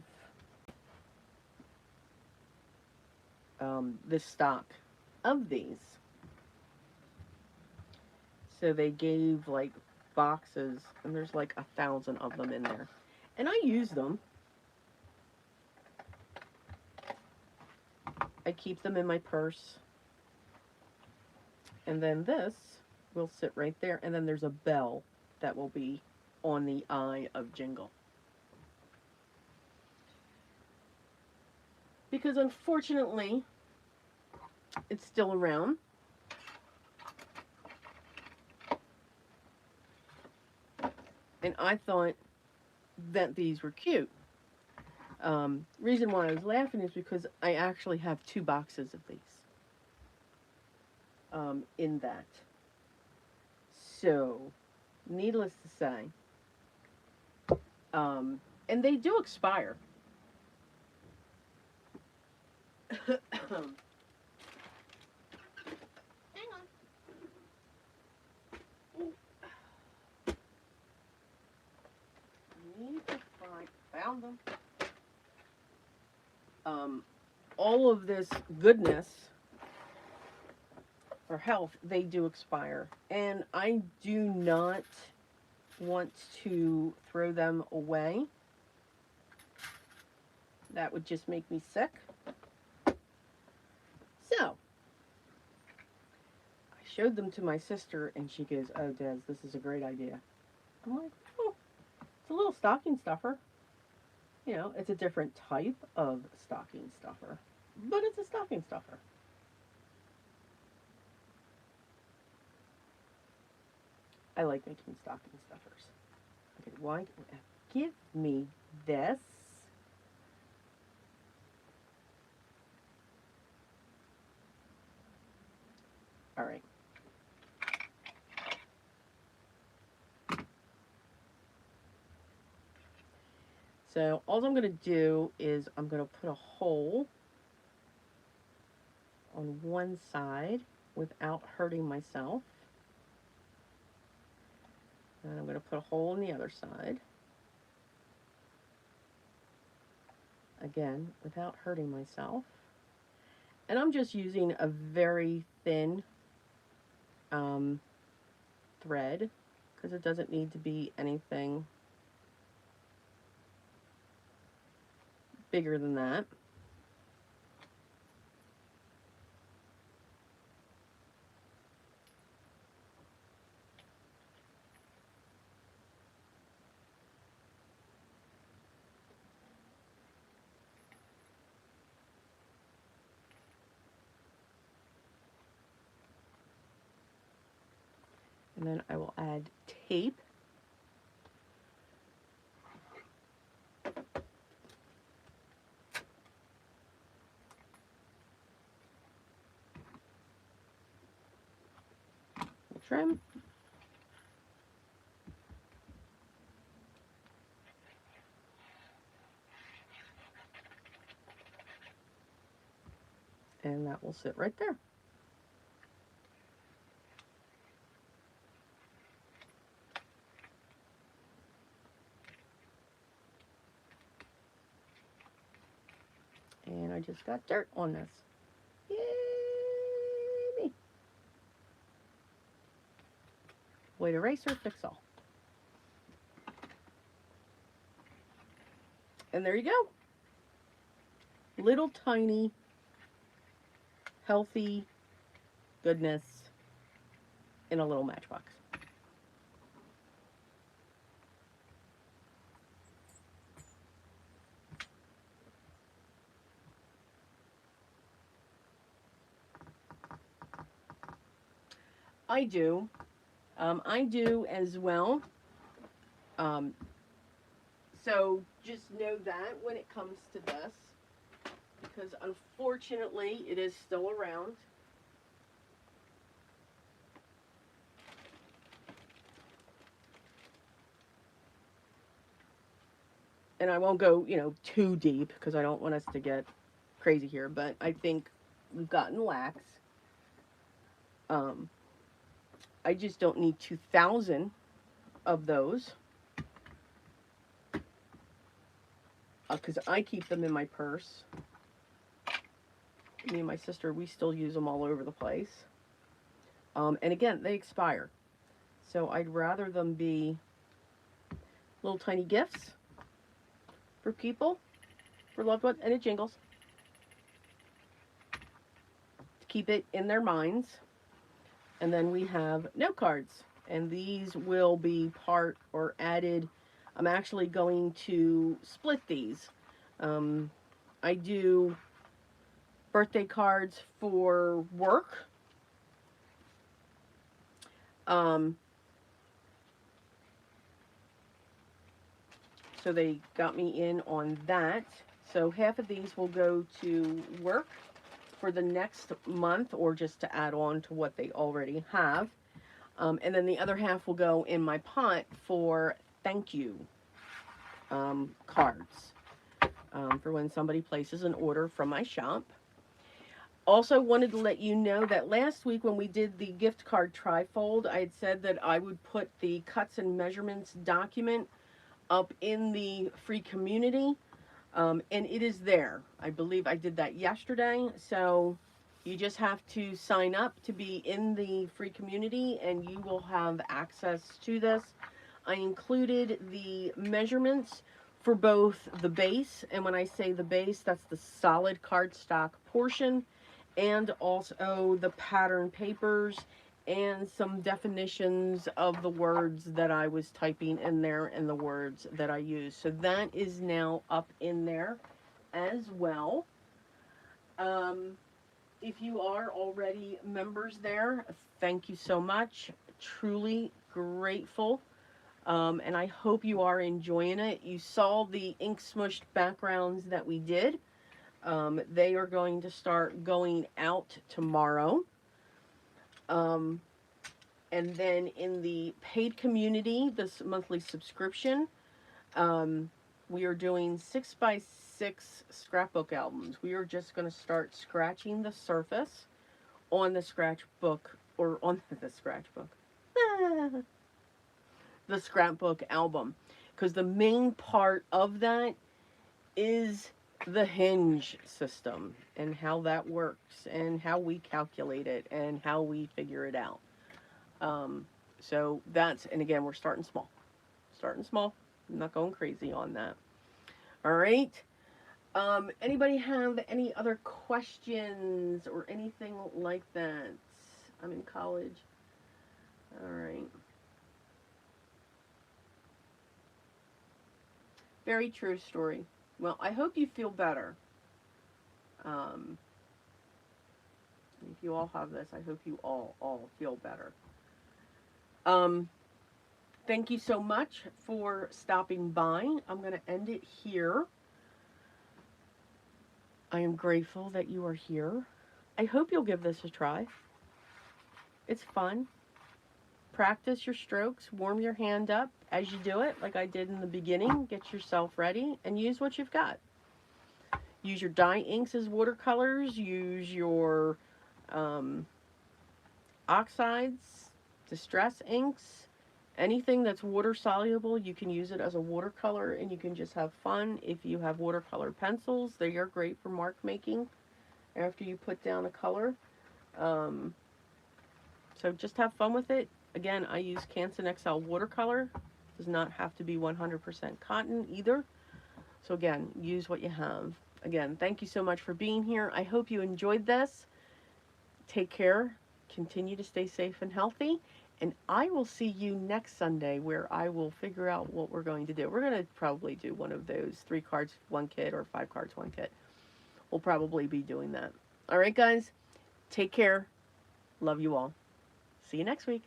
this stock of these. So they gave like boxes, and there's like 1,000 of them in there. And I use them. I keep them in my purse. And then this will sit right there. And then there's a bell that will be on the eye of Jingle. because unfortunately it's still around. And I thought that these were cute. Reason why I was laughing is because I actually have 2 boxes of these in that. So, needless to say, and they do expire. Hang on. Need to found them. All of this goodness or health, they do expire. And I do not want to throw them away. That would just make me sick. So, I showed them to my sister and she goes, "Oh, Des, this is a great idea." I'm like, "Oh, it's a little stocking stuffer." You know, it's a different type of stocking stuffer, but it's a stocking stuffer. I like making stocking stuffers. Okay, why? Give me this. All right. So all I'm going to do is I'm going to put a hole on one side without hurting myself. And I'm going to put a hole on the other side. Again, without hurting myself. And I'm just using a very thin thread because it doesn't need to be anything bigger than that. And then I will add tape. Trim. And that will sit right there. And I just got dirt on this. Yay! White eraser, fix all. And there you go. Little tiny, healthy goodness in a little matchbox. I do. I do as well. Um, so just know that when it comes to this, because unfortunately it is still around. And I won't go, too deep because I don't want us to get crazy here, but I think we've gotten lax. I just don't need 2,000 of those because I keep them in my purse. Me and my sister, we still use them all over the place. And again, they expire. So I'd rather them be little tiny gifts for people, for loved ones, and it jingles. To keep it in their minds. And then we have note cards. And these will be part or added. I'm actually going to split these. I do birthday cards for work. Um, so they got me in on that. So half of these will go to work for the next month, or just to add on to what they already have. And then the other half will go in my pot for thank you cards, for when somebody places an order from my shop. Also wanted to let you know that last week when we did the gift card trifold, I had said that I would put the cuts and measurements document up in the free community, and it is there. I believe I did that yesterday, so you just have to sign up to be in the free community and you will have access to this. I included the measurements for both the base, and when I say the base, that's the solid cardstock portion, and also the pattern papers and some definitions of the words that I was typing in there and the words that I use. So that is now up in there as well. If you are already members there, thank you so much. Truly grateful. And I hope you are enjoying it. You saw the ink smushed backgrounds that we did. They are going to start going out tomorrow. And then in the paid community, this monthly subscription, we are doing 6x6 scrapbook albums. We are just going to start scratching the surface on the scratchbook, or on the scratchbook, the scrapbook album. Because the main part of that is the hinge system and how that works and how we calculate it and how we figure it out. So that's, and again, we're starting small. Starting small. I'm not going crazy on that. All right. Anybody have any other questions or anything like that? I'm in college. All right. Very true story. Well, I hope you feel better. If you all have this, I hope you all feel better. Thank you so much for stopping by. I'm going to end it here. I am grateful that you are here. I hope you'll give this a try. It's fun. Practice your strokes. Warm your hand up as you do it, like I did in the beginning. Get yourself ready and use what you've got. Use your dye inks as watercolors. Use your oxides, distress inks. Anything that's water soluble, you can use it as a watercolor and you can just have fun. If you have watercolor pencils, they are great for mark making after you put down a color. So just have fun with it. Again, I use Canson XL watercolor. Does not have to be 100% cotton either. So again, use what you have. Again, thank you so much for being here. I hope you enjoyed this. Take care. Continue to stay safe and healthy. And I will see you next Sunday, where I will figure out what we're going to do. We're going to probably do one of those 3 cards, 1 kit, or 5 cards, 1 kit. We'll probably be doing that. All right, guys. Take care. Love you all. See you next week.